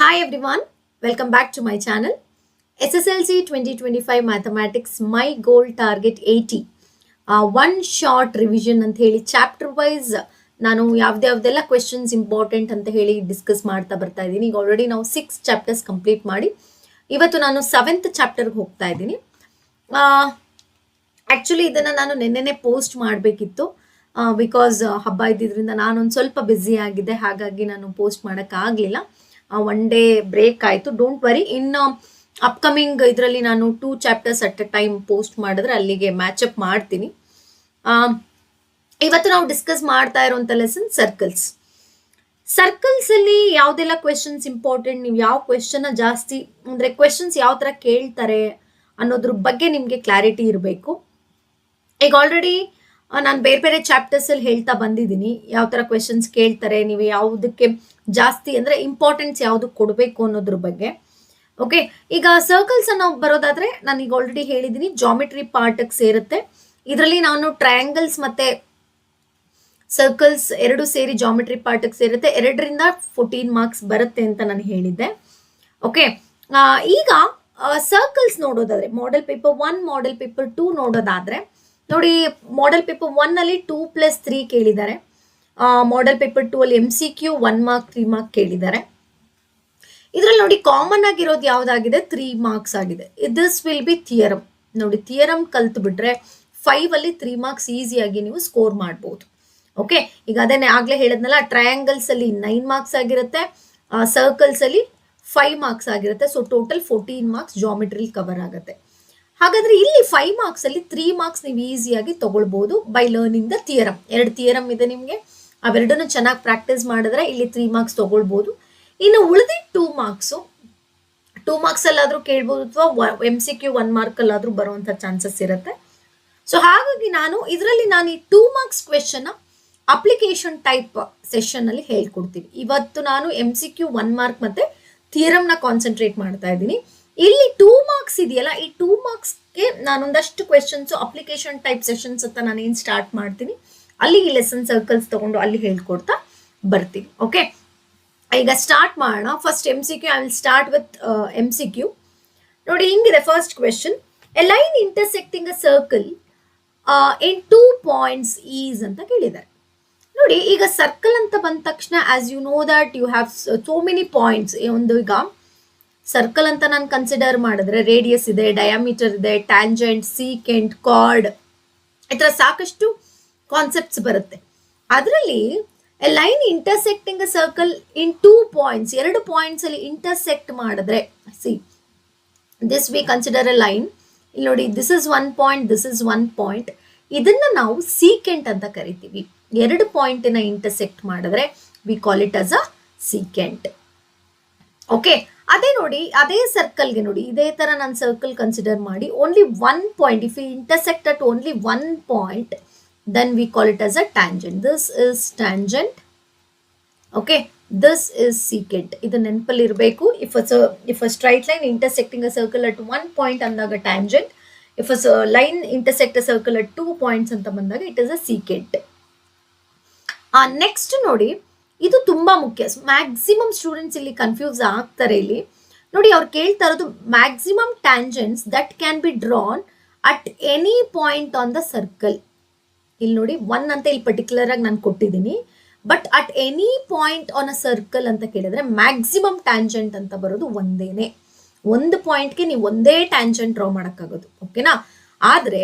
Hi everyone, welcome back to my channel. SSLC 2025 Mathematics My Goal Target 80 one short revision ಅಂತ ಹೇಳಿ chapter wise ನಾನು ಯಾವ್ದೆಲ್ಲ questions important ಅಂತ ಹೇಳಿ discuss ಮಾಡ್ತಾ ಬರ್ತಾ ಇದ್ದೀನಿ. ಈಗ ಆಲ್ರೆಡಿ ನಾವು 6 ಚಾಪ್ಟರ್ಸ್ ಕಂಪ್ಲೀಟ್ ಮಾಡಿ ಇವತ್ತು ನಾನು 7th ಚಾಪ್ಟರ್ಗೆ ಹೋಗ್ತಾ ಇದ್ದೀನಿ. ಆ್ಯಕ್ಚುಲಿ ಇದನ್ನು ನಾನು ನಿನ್ನೆನೆ ಪೋಸ್ಟ್ ಮಾಡಬೇಕಿತ್ತು, ಬಿಕಾಸ್ ಹಬ್ಬ ಇದ್ದಿದ್ದರಿಂದ ನಾನೊಂದು ಸ್ವಲ್ಪ ಬ್ಯುಸಿ ಆಗಿದ್ದೆ, ಹಾಗಾಗಿ ನಾನು ಪೋಸ್ಟ್ ಮಾಡೋಕ್ಕಾಗಲಿಲ್ಲ. ಒನ್ ಡೇ ಬ್ರೇಕ್ ಆಯಿತು. ಡೋಂಟ್ ವರಿ, ಇನ್ನು ಅಪ್ಕಮಿಂಗ್ ಇದರಲ್ಲಿ ನಾನು 2 chapters at A time post ಮಾಡಿದ್ರೆ ಅಲ್ಲಿಗೆ ಮ್ಯಾಚಪ್ ಮಾಡ್ತೀನಿ. ಇವತ್ತು ನಾವು ಡಿಸ್ಕಸ್ ಮಾಡ್ತಾ ಇರೋಂಥ ಲೆಸನ್ ಸರ್ಕಲ್ಸ್ ಅಲ್ಲಿ ಯಾವುದೆಲ್ಲ ಕ್ವೆಶನ್ಸ್ ಇಂಪಾರ್ಟೆಂಟ್, ನೀವು ಯಾವ ಕ್ವೆಶನ್ ಜಾಸ್ತಿ ಅಂದರೆ ಕ್ವೆಶನ್ಸ್ ಯಾವ ಥರ ಕೇಳ್ತಾರೆ ಅನ್ನೋದ್ರ ಬಗ್ಗೆ ನಿಮಗೆ ಕ್ಲಾರಿಟಿ ಇರಬೇಕು. ಈಗ ಆಲ್ರೆಡಿ ನಾನು ಬೇರೆ ಬೇರೆ ಚಾಪ್ಟರ್ಸಲ್ಲಿ ಹೇಳ್ತಾ ಬಂದಿದ್ದೀನಿ ಯಾವ ಥರ ಕ್ವೆಶನ್ಸ್ ಕೇಳ್ತಾರೆ, ನೀವು ಯಾವುದಕ್ಕೆ ಜಾಸ್ತಿ ಅಂದರೆ ಇಂಪಾರ್ಟೆನ್ಸ್ ಯಾವುದಕ್ಕೆ ಕೊಡಬೇಕು ಅನ್ನೋದ್ರ ಬಗ್ಗೆ. ಓಕೆ, ಈಗ ಸರ್ಕಲ್ಸ್ ಅನ್ನೋ ಬರೋದಾದ್ರೆ ನಾನು ಈಗ ಆಲ್ರೆಡಿ ಹೇಳಿದ್ದೀನಿ ಜಾಮಿಟ್ರಿ ಪಾರ್ಟಿಗೆ ಸೇರುತ್ತೆ. ಇದರಲ್ಲಿ ನಾನು ಟ್ರಯಾಂಗಲ್ಸ್ ಮತ್ತೆ ಸರ್ಕಲ್ಸ್ ಎರಡು ಸೇರಿ ಜಾಮಿಟ್ರಿ ಪಾರ್ಟಿಗೆ ಸೇರುತ್ತೆ. 2ರಿಂದ 14 ಮಾರ್ಕ್ಸ್ ಬರುತ್ತೆ ಅಂತ ನಾನು ಹೇಳಿದ್ದೆ. ಓಕೆ, ಈಗ ಸರ್ಕಲ್ಸ್ ನೋಡೋದಾದ್ರೆ ಮಾಡೆಲ್ ಪೇಪರ್ 1 ಮಾಡೆಲ್ ಪೇಪರ್ 2 ನೋಡೋದಾದ್ರೆ ನೋಡಿ, ಮಾಡೆಲ್ ಪೇಪರ್ 1 ಅಲ್ಲಿ 2+3 ಕೇಳಿದ್ದಾರೆ. ಮಾಡೆಲ್ ಪೇಪರ್ 2 ಅಲ್ಲಿ MCQ 1 ಮಾರ್ಕ್ 3 ಮಾರ್ಕ್ ಕೇಳಿದ್ದಾರೆ. ಇದರಲ್ಲಿ ನೋಡಿ ಕಾಮನ್ ಆಗಿರೋದು ಯಾವುದಾಗಿದೆ, 3 ಮಾರ್ಕ್ಸ್ ಆಗಿದೆ. This will be theorem. ನೋಡಿ, ಥಿಯರಮ್ ಕಲ್ತು ಬಿಟ್ರೆ 5 ಅಲ್ಲಿ 3 ಮಾರ್ಕ್ಸ್ ಈಸಿಯಾಗಿ ನೀವು ಸ್ಕೋರ್ ಮಾಡ್ಬೋದು. ಓಕೆ, ಈಗ ಅದೇನೆ ಆಗ್ಲೇ ಹೇಳಿದ್ನಲ್ಲ, ಟ್ರಯಾಂಗಲ್ಸ್ ಅಲ್ಲಿ 9 ಮಾರ್ಕ್ಸ್ ಆಗಿರುತ್ತೆ, ಸರ್ಕಲ್ಸ್ ಅಲ್ಲಿ 5 ಮಾರ್ಕ್ಸ್ ಆಗಿರುತ್ತೆ. ಸೊ ಟೋಟಲ್ 14 ಮಾರ್ಕ್ಸ್ ಜಾಮಿಟ್ರಿಲಿ ಕವರ್ ಆಗುತ್ತೆ. ಹಾಗಾದ್ರೆ ಇಲ್ಲಿ 5 ಮಾರ್ಕ್ಸ್ ಅಲ್ಲಿ 3 ಮಾರ್ಕ್ಸ್ ನೀವು ಈಸಿಯಾಗಿ ತಗೊಳ್ಬಹುದು by learning the theorem. 2 theorem ಇದೆ ನಿಮಗೆ, ಅವೆರಡನ್ನು ಚೆನ್ನಾಗಿ ಪ್ರಾಕ್ಟೀಸ್ ಮಾಡಿದ್ರೆ ಇಲ್ಲಿ 3 ಮಾರ್ಕ್ಸ್ ತಗೊಳ್ಬಹುದು. ಇನ್ನು ಉಳಿದಿದ್ದ 2 ಮಾರ್ಕ್ಸ್ ಅಲ್ಲಾದ್ರೂ ಕೇಳ್ಬೋದು, ಅಥವಾ MCQ 1 ಮಾರ್ಕ್ ಅಲ್ಲಾದ್ರೂ ಬರುವಂತ ಚಾನ್ಸಸ್ ಇರುತ್ತೆ. ಸೊ ಹಾಗಾಗಿ ನಾನು ಇದರಲ್ಲಿ ಈ 2 marks question application type session ಅಲ್ಲಿ ಹೇಳ್ಕೊಡ್ತೀನಿ. ಇವತ್ತು ನಾನು MCQ 1 ಮಾರ್ಕ್ ಮತ್ತೆ ಥಿಯರಮ್ ನ ಕಾನ್ಸಂಟ್ರೇಟ್ ಮಾಡ್ತಾ ಇದ್ದೀನಿ. ಇಲ್ಲಿ 2 ಮಾರ್ಕ್ಸ್ ಇದೆಯಲ್ಲ, ಈ 2 ಮಾರ್ಕ್ಸ್ಗೆ ನಾನೊಂದಷ್ಟು ಕ್ವೆಶನ್ಸ್ ಅಪ್ಲಿಕೇಶನ್ ಟೈಪ್ ಸೆಷನ್ಸ್ ಅಂತ ನಾನೇನು ಸ್ಟಾರ್ಟ್ ಮಾಡ್ತೀನಿ, ಅಲ್ಲಿ ಈ ಲೆಸನ್ ಸರ್ಕಲ್ಸ್ ತಗೊಂಡು ಅಲ್ಲಿ ಹೇಳ್ಕೊಡ್ತಾ ಬರ್ತೀನಿ. ಓಕೆ, ಈಗ ಸ್ಟಾರ್ಟ್ ಮಾಡೋಣ. First MCQ, I will start with MCQ. ನೋಡಿ, ಹಿಂಗಿದೆ first question. A line intersecting a circle in 2 points is ಅಂತ ಕೇಳಿದ್ದಾರೆ. ನೋಡಿ, ಈಗ ಸರ್ಕಲ್ ಅಂತ ಬಂದ ತಕ್ಷಣ as you know that you have so many points. ಒಂದು ಈಗ ಸರ್ಕಲ್ ಅಂತ ನಾನು ಕನ್ಸಿಡರ್ ಮಾಡಿದ್ರೆ ರೇಡಿಯಸ್ ಇದೆ, ಡಯಾಮೀಟರ್ ಇದೆ, ಟ್ಯಾಂಜೆಂಟ್, ಸೀಕೆಂಟ್, ಕಾರ್ಡ್, ಈ ಥರ ಸಾಕಷ್ಟು ಕಾನ್ಸೆಪ್ಟ್ಸ್ ಬರುತ್ತೆ. ಅದರಲ್ಲಿ a line intersecting a circle in 2 points, 2 points ಅಲ್ಲಿ ಇಂಟರ್ಸೆಕ್ಟ್ ಮಾಡಿದ್ರೆ, see this we consider a line. ಇಲ್ಲಿ ನೋಡಿ, this is 1 point, this is 1 point. ಇದನ್ನ ನಾವು ಸೀಕೆಂಟ್ ಅಂತ ಕರಿತೀವಿ. 2 ಪಾಯಿಂಟಿನ ಇಂಟರ್ಸೆಕ್ಟ್ ಮಾಡಿದ್ರೆ we call it as a secant. Okay, ಅದೇ ನೋಡಿ, ಅದೇ ಸರ್ಕಲ್ಗೆ ನೋಡಿ, ಇದೇ ತರ ನಾನು ಸರ್ಕಲ್ ಕನ್ಸಿಡರ್ ಮಾಡಿ only 1 point, if you intersect at only 1 point, then we call it as a tangent. This is tangent. Okay, this is secant. ಇದು ನೆನಪಲ್ಲಿ ಇರಬೇಕು. if a straight line intersecting a circle at 1 point ಅಂದಾಗ tangent, if a line intersect a circle at 2 points ಅಂತ ಬಂದಾಗ it is a secant. Next ನೋಡಿ, ಇದು ತುಂಬಾ ಮುಖ್ಯ. ಮ್ಯಾಕ್ಸಿಮಮ್ ಸ್ಟೂಡೆಂಟ್ಸ್ ಇಲ್ಲಿ ಕನ್ಫ್ಯೂಸ್ ಆಗ್ತಾರೆ. ಇಲ್ಲಿ ನೋಡಿ, ಅವ್ರು ಕೇಳ್ತಾ ಇರೋದು maximum tangents that can be drawn at any point on the circle. ಇಲ್ಲಿ ನೋಡಿ, 1 ಅಂತ ಇಲ್ಲಿ ಪರ್ಟಿಕ್ಯುಲರ್ ಆಗಿ ನಾನು ಕೊಟ್ಟಿದ್ದೀನಿ, but at any point on a circle ಅಂತ ಕೇಳಿದ್ರೆ ಮ್ಯಾಕ್ಸಿಮಮ್ ಟ್ಯಾಂಜೆಂಟ್ ಅಂತ ಬರೋದು ಒಂದೇನೆ. ಒಂದು ಪಾಯಿಂಟ್ಗೆ ನೀವು ಒಂದೇ ಟ್ಯಾಂಜೆಂಟ್ ಡ್ರಾ ಮಾಡೋಕ್ಕಾಗೋದು. ಓಕೆನಾ? ಆದ್ರೆ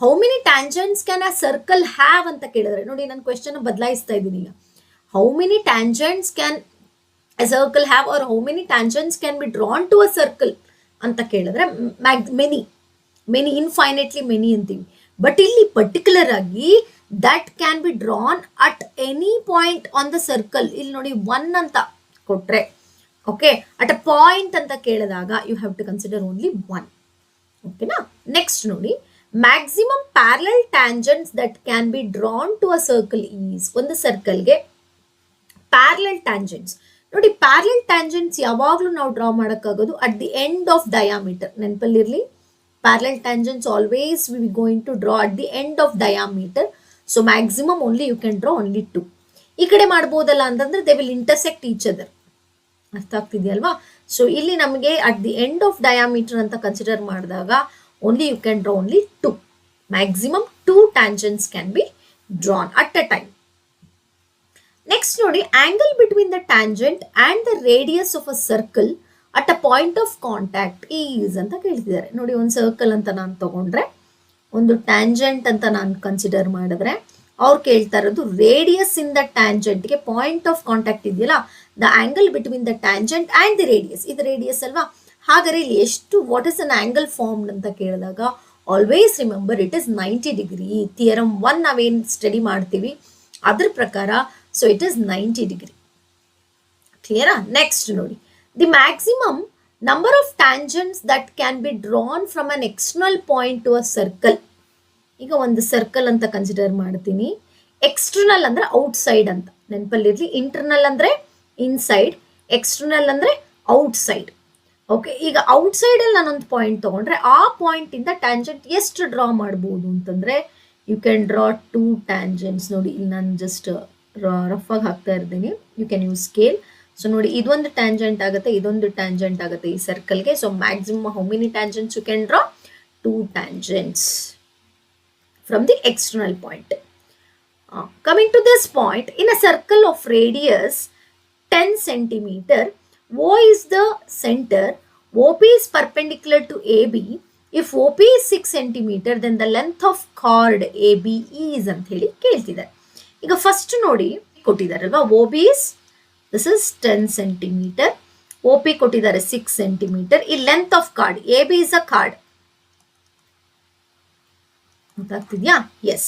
how many tangents can a circle have ಅಂತ ಕೇಳಿದ್ರೆ ನೋಡಿ, ನಾನು ಕ್ವೆಶ್ಚನ್ ಬದಲಾಯಿಸ್ತಾ ಇದ್ದೀನಿ. ಈಗ how many tangents can a circle have or how many tangents can be drawn to a circle ಅಂತ ಕೇಳಿದ್ರೆ many infinitely many ಅಂತೀವಿ. ಬಟ್ ಇಲ್ಲಿ ಪರ್ಟಿಕ್ಯುಲರ್ ಆಗಿ that can be drawn at any point on the circle. ಇಲ್ಲಿ ನೋಡಿ, 1 ಅಂತ ಕೊಟ್ರೆ, okay, at a point ಅಂತ ಕೇಳಿದಾಗ you have to consider only 1. ಓಕೆನಾ? ನೆಕ್ಸ್ಟ್ ನೋಡಿ, maximum parallel tangents that can be drawn to a circle is. ಒಂದು ಸರ್ಕಲ್ಗೆ ಪ್ಯಾರಲಲ್ ಟ್ಯಾಂಜೆಂಟ್ಸ್ ನೋಡಿ, ಪ್ಯಾರಲಲ್ ಟ್ಯಾಂಜೆಂಟ್ಸ್ ಯಾವಾಗಲೂ ನಾವು ಡ್ರಾ ಮಾಡೋಕ್ಕಾಗೋದು at the end of diameter. ನೆನಪಲ್ಲಿರಲಿ, parallel tangents always we are going to draw at the end of diameter. So maximum only you can draw only 2. ಈ ಕಡೆ ಮಾಡಬಹುದಲ್ಲ ಅಂತಂದ್ರೆ they will intersect each other. ಅರ್ಥ ಆಗ್ತಿದೆಯಲ್ವಾ? So ಇಲ್ಲಿ ನಮಗೆ at the end of diameter ಅಂತ consider ಮಾಡಿದಾಗ only you can draw only 2. Maximum 2 tangents can be drawn at a time. Next ನೋಡಿ, angle between the tangent and the radius of a circle at a point of contact is ಅಂತ ಕೇಳ್ತಿದ್ದಾರೆ. ನೋಡಿ, ಒಂದು circle ಅಂತ ನಾನು ತಗೊಂಡ್ರೆ, ಒಂದು tangent ಅಂತ ನಾನು ಕನ್ಸಿಡರ್ ಮಾಡಿದ್ರೆ, ಅವ್ರು ಕೇಳ್ತಾ ಇರೋದು ರೇಡಿಯಸ್ ಇನ್ ದ ಟ್ಯಾಂಜೆಂಟ್ಗೆ ಪಾಯಿಂಟ್ ಆಫ್ ಕಾಂಟ್ಯಾಕ್ಟ್ ಇದೆಯಲ್ಲ, the angle between the tangent and the radius, ಇದು ರೇಡಿಯಸ್ ಅಲ್ವಾ? ಹಾಗಾದ್ರೆ ಇಲ್ಲಿ ಎಷ್ಟು, what is an angle formed ಅಂತ ಕೇಳಿದಾಗ always remember it is 90 degree. Theorem 1 ನಾವೇನು ಸ್ಟಡಿ ಮಾಡ್ತೀವಿ ಅದ್ರ ಪ್ರಕಾರ, ಸೊ ಇಟ್ ಇಸ್ 90 ಡಿಗ್ರಿ. ಕ್ಲಿಯರಾ? ನೆಕ್ಸ್ಟ್ ನೋಡಿ, the maximum number of tangents that can be drawn from an external point to a circle. ಈಗ ಒಂದು ಸರ್ಕಲ್ ಅಂತ ಕನ್ಸಿಡರ್ ಮಾಡ್ತೀನಿ. ಎಕ್ಸ್ಟರ್ನಲ್ ಅಂದ್ರೆ ಔಟ್ಸೈಡ್ ಅಂತ ನೆನಪಲ್ಲಿರಲಿ. ಇಂಟರ್ನಲ್ ಅಂದ್ರೆ ಇನ್ಸೈಡ್, ಎಕ್ಸ್ಟರ್ನಲ್ ಅಂದ್ರೆ ಔಟ್ಸೈಡ್. ಓಕೆ, ಈಗ ಔಟ್ಸೈಡಲ್ಲಿ ನಾನೊಂದು ಪಾಯಿಂಟ್ ತೊಗೊಂಡ್ರೆ ಆ ಪಾಯಿಂಟಿಂದ ಟ್ಯಾಂಜೆಂಟ್ ಎಷ್ಟು ಡ್ರಾ ಮಾಡ್ಬೋದು ಅಂತಂದರೆ, ಯು ಕ್ಯಾನ್ ಡ್ರಾ 2 ಟ್ಯಾಂಜೆಂಟ್ಸ್. ನೋಡಿ, ಇಲ್ಲಿ ನಾನು ಜಸ್ಟ್ ರಫ್ ಆಗಿ ಹಾಕ್ತಾ ಇರ್ತೀನಿ. You can use scale. So ನೋಡಿ, ಇದೊಂದು ಟ್ಯಾಂಜೆಂಟ್ ಆಗುತ್ತೆ, ಇದೊಂದು ಟ್ಯಾಂಜೆಂಟ್ ಆಗುತ್ತೆ ಈ ಸರ್ಕಲ್ಗೆ. So maximum how many tangents you can draw? 2 tangents from the external point. Coming to this point, in a circle of radius 10 centimeter, O is the center, OP is perpendicular to AB. If OP is 6 centimeter, then the length of chord AB is ಅಂತ ಹೇಳಿ ಕೇಳ್ತಿದ್ದಾರೆ. ಈಗ first ನೋಡಿ ಕೊಟ್ಟಿದ್ದಾರಲ್ವಾ, OB is, this is 10 centimeter, OP ಕೊಟ್ಟಿದ್ದಾರೆ 6 centimeter. ಈ length of chord, AB is a card. ಗೊತ್ತಾಗ್ತಿದ್ಯಾ? Yes.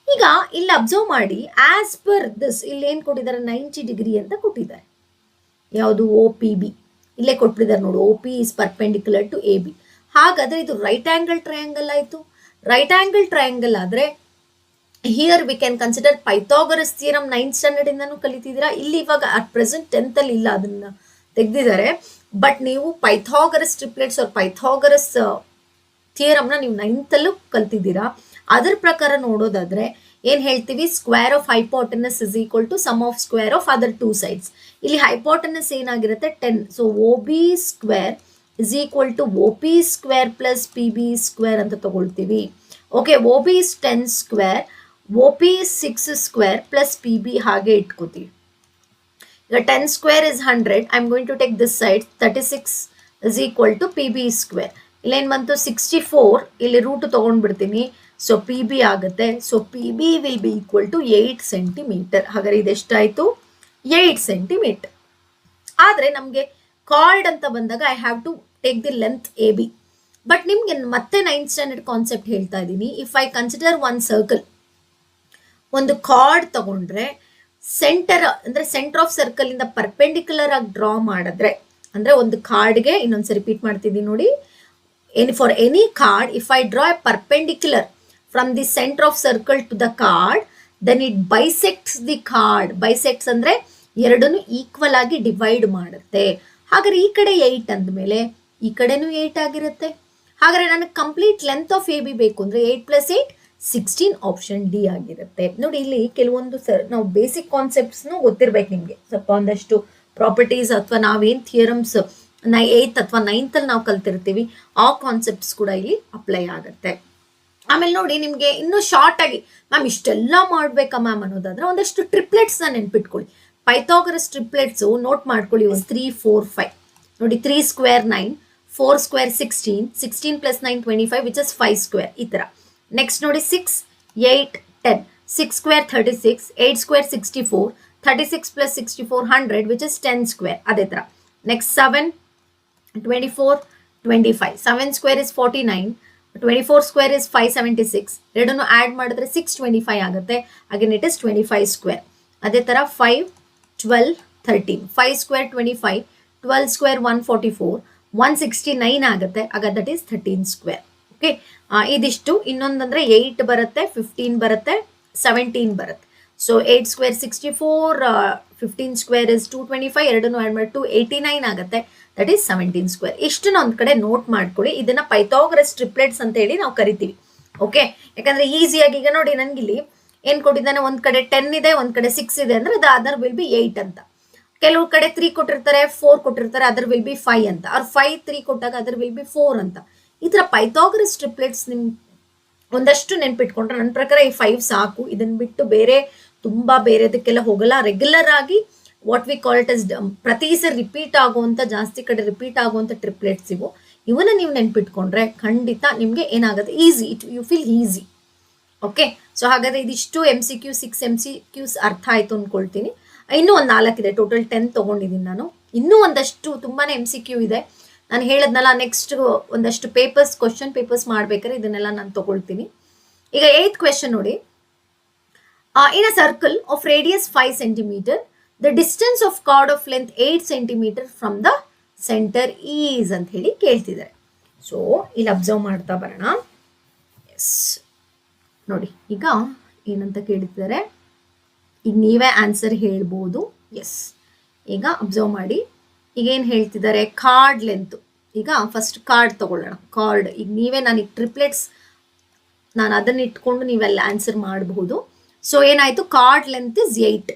ಈಗ ಇಲ್ಲಿ ಅಬ್ಸರ್ವ್ ಮಾಡಿ, ಆಸ್ ಪರ್ ದಿಸ್ ಇಲ್ಲಿ ಏನು ಕೊಟ್ಟಿದ್ದಾರೆ, 90 ಡಿಗ್ರಿ ಅಂತ ಕೊಟ್ಟಿದ್ದಾರೆ. ಯಾವುದು? OPB ಇಲ್ಲೇ ಕೊಟ್ಬಿಟ್ಟಿದ್ದಾರೆ ನೋಡಿ, OP is perpendicular to AB. ಹಾಗಾದ್ರೆ ಇದು ರೈಟ್ ಆಂಗಲ್ ಟ್ರಯಾಂಗಲ್ ಆಯಿತು. ರೈಟ್ ಆಂಗಲ್ ಟ್ರಯಾಂಗಲ್ ಆದರೆ here we can consider Pythagoras theorem 9th standard ಇಂದನೂ ಕಲಿತಿದ್ದೀರಾ. ಇಲ್ಲಿ ಇವಾಗ ಅಟ್ ಪ್ರೆಸೆಂಟ್ 10th ಅಲ್ಲಿ ಇಲ್ಲ, ಅದನ್ನ ತೆಗೆದಿದ್ದಾರೆ. ಬಟ್ ನೀವು ಪೈಥಾಗರಸ್ ಟ್ರಿಪ್ಲೆಟ್ಸ್ ಅವ್ರ ಪೈಥಾಗರಸ್ ಥಿಯರಮ್ನ ನೀವು 9th ಅಲ್ಲೂ ಕಲ್ತಿದ್ದೀರಾ. ಅದರ ಪ್ರಕಾರ ನೋಡೋದಾದ್ರೆ ಏನ್ ಹೇಳ್ತೀವಿ, square of hypotenuse is equal to sum of square of other 2 sides. ಇಲ್ಲಿ ಹೈಪೋಟೆನಸ್ ಏನಾಗಿರುತ್ತೆ 10. So OB square is equal to OP square plus PB square ಅಂತ ತಗೊಳ್ತೀವಿ. Okay, OB is 10 square, OP is 6 square plus PB ಹಾಗೆ ಇಟ್ಕೋತೀವಿ. ಈಗ 10 square is 100. I am going to take this side. 36 is equal to PB square. ಇಲ್ಲೇನು ಬಂತು 64, ಇಲ್ಲಿ root ತೊಗೊಂಡ್ಬಿಡ್ತೀನಿ. So PB ಆಗುತ್ತೆ. So PB will be equal to 8 centimetre. ಹಾಗಾದ್ರೆ ಇದೆಷ್ಟಾಯಿತು? 8 ಸೆಂಟಿಮೀಟರ್. ಆದರೆ ನಮಗೆ ಕಾರ್ಡ್ ಅಂತ ಬಂದಾಗ I have to take the length AB. But ನಿಮ್ಗೆ ಮತ್ತೆ 9th ಸ್ಟ್ಯಾಂಡರ್ಡ್ ಕಾನ್ಸೆಪ್ಟ್ ಹೇಳ್ತಾ ಇದ್ದೀನಿ. If I consider one circle, ಒಂದು ಕಾರ್ಡ್ ತಗೊಂಡ್ರೆ ಸೆಂಟರ್ ಅಂದರೆ ಸೆಂಟರ್ ಆಫ್ ಸರ್ಕಲ್ ಇಂದ ಪರ್ಪೆಂಡಿಕ್ಯುಲರ್ ಆಗಿ ಡ್ರಾ ಮಾಡಿದ್ರೆ, ಅಂದರೆ ಒಂದು ಕಾರ್ಡ್ಗೆ, ಇನ್ನೊಂದ್ಸರಿ ರಿಪೀಟ್ ಮಾಡ್ತಿದ್ದೀನಿ ನೋಡಿ, for any card, if I draw a perpendicular from the center of circle to the card, then it bisects the card. Bisects ಅಂದ್ರೆ ಎರಡನ್ನು ಈಕ್ವಲ್ ಆಗಿ ಡಿವೈಡ್ ಮಾಡುತ್ತೆ. ಹಾಗಾದ್ರೆ ಈ ಕಡೆ 8 ಅಂದಮೇಲೆ ಈ ಕಡೆನೂ 8 ಆಗಿರುತ್ತೆ. ಹಾಗಾದ್ರೆ ನನಗೆ ಕಂಪ್ಲೀಟ್ ಲೆಂತ್ ಆಫ್ AB ಬೇಕು ಅಂದ್ರೆ 8 + 8 16, ಆಪ್ಷನ್ ಡಿ ಆಗಿರುತ್ತೆ. ನೋಡಿ, ಇಲ್ಲಿ ಕೆಲವೊಂದು ನಾವು ಬೇಸಿಕ್ ಕಾನ್ಸೆಪ್ಟ್ಸ್ನು ಗೊತ್ತಿರ್ಬೇಕು ನಿಮಗೆ. ಸ್ವಲ್ಪ ಒಂದಷ್ಟು ಪ್ರಾಪರ್ಟೀಸ್ ಅಥವಾ ನಾವೇನು ಥಿಯರಮ್ಸ್ 8th ಅಥವಾ 9th ಅಲ್ಲಿ ನಾವು ಕಲ್ತಿರ್ತೀವಿ, ಆ ಕಾನ್ಸೆಪ್ಟ್ಸ್ ಕೂಡ ಇಲ್ಲಿ ಅಪ್ಲೈ ಆಗುತ್ತೆ. ಆಮೇಲೆ ನೋಡಿ, ನಿಮಗೆ ಇನ್ನೂ ಶಾರ್ಟ್ ಆಗಿ ಮ್ಯಾಮ್ ಇಷ್ಟೆಲ್ಲ ಮಾಡ್ಬೇಕಾ ಮ್ಯಾಮ್ ಅನ್ನೋದಾದ್ರೆ ಒಂದಷ್ಟು ಟ್ರಿಪ್ಲೆಟ್ಸ್ನ ನೆನ್ಪಿಟ್ಕೊಳ್ಳಿ. ಪೈಥಾಗರಸ್ ಟ್ರಿಪ್ಲೆಟ್ಸು ನೋಟ್ ಮಾಡ್ಕೊಳ್ಳಿ. 1 3 4 5 ನೋಡಿ, 3 square 9, 4 square 16, 16 + 9 25 which is 5 square, ಈ ಥರ. ನೆಕ್ಸ್ಟ್ ನೋಡಿ, 6 8 10, 6 square 36, 8 square 64, 36 + 64 100 which is 10 square, ಅದೇ ಥರ. Next 7 24 25, 7 square is 49, 24 square is 576. ಎರಡನ್ನು ಆ್ಯಡ್ ಮಾಡಿದ್ರೆ 625 ಆಗುತ್ತೆ. Again it is 25 square. ಅದೇ ಥರ 5 12 13, 5 ಸ್ಕ್ವೇರ್ 25, 12 ಸ್ಕ್ವೇರ್ 144, 169 ಆಗುತ್ತೆ. ಆಗ ದಟ್ ಈಸ್ 13 ಸ್ಕ್ವೇರ್. ಓಕೆ, ಇದಿಷ್ಟು. ಇನ್ನೊಂದಂದ್ರೆ 8 ಬರುತ್ತೆ, 15 ಬರುತ್ತೆ, 17 ಬರುತ್ತೆ. ಸೊ 8 ಸ್ಕ್ವೇರ್ 64, 15 ಸ್ಕ್ವೇರ್ ಇಸ್ 225, ಎರಡನ್ನು ಆ್ಯಡ್ ಮಾಡಿ 289 ಆಗುತ್ತೆ. That is 17 square. ಇಷ್ಟನ್ನ ಒಂದು ಕಡೆ ನೋಟ್ ಮಾಡ್ಕೊಳ್ಳಿ. ಇದನ್ನ ಪೈಥಾಗರಸ್ ಟ್ರಿಪ್ಲೆಟ್ಸ್ ಅಂತ ಹೇಳಿ ನಾವು ಕರಿತೀವಿ. ಓಕೆ, ಯಾಕಂದ್ರೆ ಈಸಿಯಾಗಿ ಈಗ ನೋಡಿ, ನನಗಿಲ್ಲಿ ಏನು ಕೊಟ್ಟಿದ್ದಾನೆ, ಒಂದು ಕಡೆ 10 ಇದೆ, ಒಂದು ಕಡೆ 6 ಇದೆ, ಅಂದರೆ ದ ಅದರ್ ವಿಲ್ ಬಿ 8 ಅಂತ. ಕೆಲವು ಕಡೆ 3 ಕೊಟ್ಟಿರ್ತಾರೆ, 4 ಕೊಟ್ಟಿರ್ತಾರೆ, ಅದರ್ ವಿಲ್ ಬಿ 5 ಅಂತ. ಅವ್ರು 5 3 ಕೊಟ್ಟಾಗ ಅದರ್ ವಿಲ್ ಬಿ 4 ಅಂತ. ಈ ತರ ಪೈಥಾಗರಸ್ ಟ್ರಿಪ್ಲೆಟ್ಸ್ ನಿಮ್ ಒಂದಷ್ಟು ನೆನ್ಪಿಟ್ಕೊಂಡ್ರೆ ನನ್ನ ಪ್ರಕಾರ ಈ 5 ಸಾಕು. ಇದನ್ನ ಬಿಟ್ಟು ಬೇರೆ ತುಂಬಾ ಬೇರೆದಕ್ಕೆಲ್ಲ ಹೋಗಲ್ಲ. ರೆಗ್ಯುಲರ್ ಆಗಿ what we call it us ಪ್ರತಿ ಸರಿ ರಿಪೀಟ್ ಆಗುವಂತ, ಜಾಸ್ತಿ ಕಡೆ ರಿಪೀಟ್ ಆಗುವಂತ ಟ್ರಿಪ್ಲೆಟ್ಸ್ ಇವು. ಇವನ್ನ ನೀವು ನೆನ್ಪಿಟ್ಕೊಂಡ್ರೆ ಖಂಡಿತ ನಿಮ್ಗೆ ಏನಾಗುತ್ತೆ, easy, you feel easy. Okay, so ಹಾಗಾದ್ರೆ ಇದಿಷ್ಟು MCQ 6 MCQs ಅರ್ಥ ಆಯ್ತು ಅನ್ಕೊಳ್ತೀನಿ. ಇನ್ನೂ ಒಂದು 4 ಇದೆ, ಟೋಟಲ್ 10 ತಗೊಂಡಿದ್ದೀನಿ ನಾನು. ಇನ್ನೂ ಒಂದಷ್ಟು ತುಂಬಾನೇ MCQ ಇದೆ. ನಾನು ಹೇಳದ್ನಲ್ಲ, ನೆಕ್ಸ್ಟ್ ಒಂದಷ್ಟು ಪೇಪರ್ಸ್, ಕ್ವಶನ್ ಪೇಪರ್ಸ್ ಮಾಡ್ಬೇಕಾದ್ರೆ ಇದನ್ನೆಲ್ಲ ನಾನು ತಗೊಳ್ತೀನಿ. ಈಗ 8th ಕ್ವೆಶನ್ ನೋಡಿ. In a circle of radius 5 centimeter, the distance of chord of length 8 centimeter from the centre is ಅಂತ ಹೇಳಿ ಕೇಳ್ತಿದ್ದಾರೆ. ಸೊ ಇಲ್ಲಿ ಅಬ್ಸರ್ವ್ ಮಾಡ್ತಾ ಬರೋಣ. ಎಸ್ ನೋಡಿ, ಈಗ ಏನಂತ ಕೇಳ್ತಿದ್ದಾರೆ, ಈಗ ನೀವೇ ಆನ್ಸರ್ ಹೇಳ್ಬೋದು. ಎಸ್, ಈಗ ಅಬ್ಸರ್ವ್ ಮಾಡಿ. ಈಗ ಏನು ಹೇಳ್ತಿದ್ದಾರೆ, ಕಾರ್ಡ್ ಲೆಂತ್. ಈಗ ಫಸ್ಟ್ ಕಾರ್ಡ್ ತಗೊಳ್ಳೋಣ. ಕಾರ್ಡ್ ಈಗ ನೀವೇ, ನನಗೆ ಟ್ರಿಪ್ಲೆಟ್ಸ್, ನಾನು ಅದನ್ನ ಇಟ್ಕೊಂಡು ನೀವೆಲ್ಲ ಆನ್ಸರ್ ಮಾಡಬಹುದು. ಸೊ ಏನಾಯ್ತು, ಕಾರ್ಡ್ ಲೆಂತ್ ಇಸ್ 8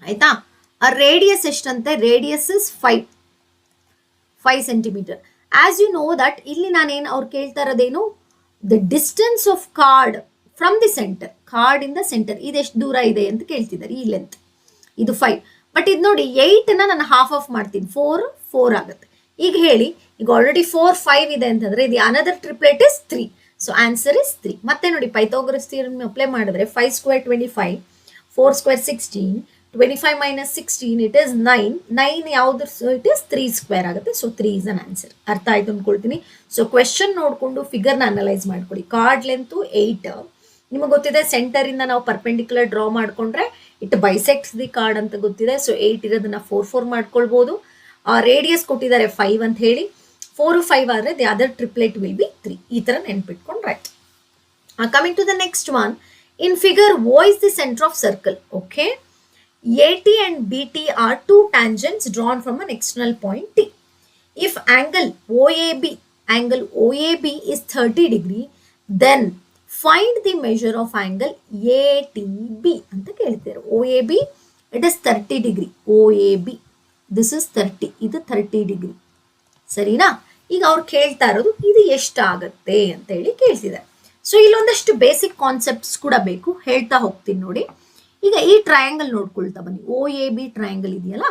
ಆಯ್ತಾ. ಆ ರೇಡಿಯಸ್ ಎಷ್ಟಂತೆ, radius is 5 centimeter. As you know that ಇಲ್ಲಿ ನಾನೇನು ಅವ್ರು ಕೇಳ್ತಾ ಇರೋದೇನು, the distance of chord from the centre, chord ಇಂದ ಸೆಂಟರ್ ಇದೆಷ್ಟು ದೂರ ಇದೆ ಅಂತ ಕೇಳ್ತಿದ್ದಾರೆ. ಈ ಲೆಂತ್ ಇದು 5, ಬಟ್ ಇದು ನೋಡಿ 8ನ ನಾನು ಹಾಫ್ ಆಫ್ ಮಾಡ್ತೀನಿ, 4 ಆಗುತ್ತೆ. ಈಗ ಹೇಳಿ, ಈಗ ಆಲ್ರೆಡಿ 4 5 ಇದೆ ಅಂತಂದ್ರೆ ಇದು another triplet is 3. So answer is 3. ಮತ್ತೆ ನೋಡಿ, ಪೈಥಾಗರಸ್ ಥಿಯರಮ್ ಅಪ್ಲೈ ಮಾಡಿದ್ರೆ 5 square 25, 4 square 16, 25 minus 16 it is 9. 9 ಯಾವ್ದು, ಇಟ್ ಇಸ್ 3 square ಆಗುತ್ತೆ. So 3 is an answer. ಅರ್ಥ ಆಯ್ತು ಅನ್ಕೊಳ್ತೀನಿ. ಸೊ ಕ್ವೆಶನ್ ನೋಡ್ಕೊಂಡು ಫಿಗರ್ನ ಅನಲೈಸ್ ಮಾಡ್ಕೊಳ್ಳಿ. ಕಾರ್ಡ್ ಲೆಂತ್ 8, ನಿಮಗೆ ಗೊತ್ತಿದೆ ಸೆಂಟರ್ ಇಂದ ನಾವು ಪರ್ಪೆಂಡಿಕ್ಯುಲರ್ ಡ್ರಾ ಮಾಡ್ಕೊಂಡ್ರೆ ಇಟ್ ಬೈಸೆಕ್ಟ್ಸ್ ದಿ ಕಾರ್ಡ್ ಅಂತ ಗೊತ್ತಿದೆ. ಸೊ 8 ಇರೋದನ್ನ 4 ಮಾಡ್ಕೊಳ್ಬಹುದು. ರೇಡಿಯಸ್ ಕೊಟ್ಟಿದ್ದಾರೆ 5 ಅಂತ ಹೇಳಿ, 4 5 ಆದ್ರೆ the other triplet will be 3. ಈ ತರ ನೆನ್ಪಿಟ್ಕೊಂಡ್ರೆ ಆಯ್ತು. Coming to the next one. In figure O is the center of circle. Okay, AT and BT are two tangents drawn from an external point T. If angle OAB is 30 degree, then find the measure of angle ATB ಅಂತ ಕೇಳ್ತಾರೆ. OAB it is 30 degree. OAB this is 30, ಇದು 30 degree. ಸರಿನಾ? ಈಗ ಅವ್ರು ಕೇಳ್ತಾ ಇರೋದು ಇದು ಎಷ್ಟಾಗತ್ತೆ ಅಂತ ಹೇಳಿ ಕೇಳ್ತಿದ್ದಾರೆ. ಸೊ ಇಲ್ಲೊಂದಷ್ಟು ಬೇಸಿಕ್ ಕಾನ್ಸೆಪ್ಟ್ಸ್ ಕೂಡ ಬೇಕು, ಹೇಳ್ತಾ ಹೋಗ್ತೀನಿ ನೋಡಿ. ಈಗ ಈ ಟ್ರಯಾಂಗಲ್ ನೋಡ್ಕೊಳ್ತಾ ಬನ್ನಿ. OAB ಟ್ರಯಾಂಗಲ್ ಇದೆಯಲ್ಲ.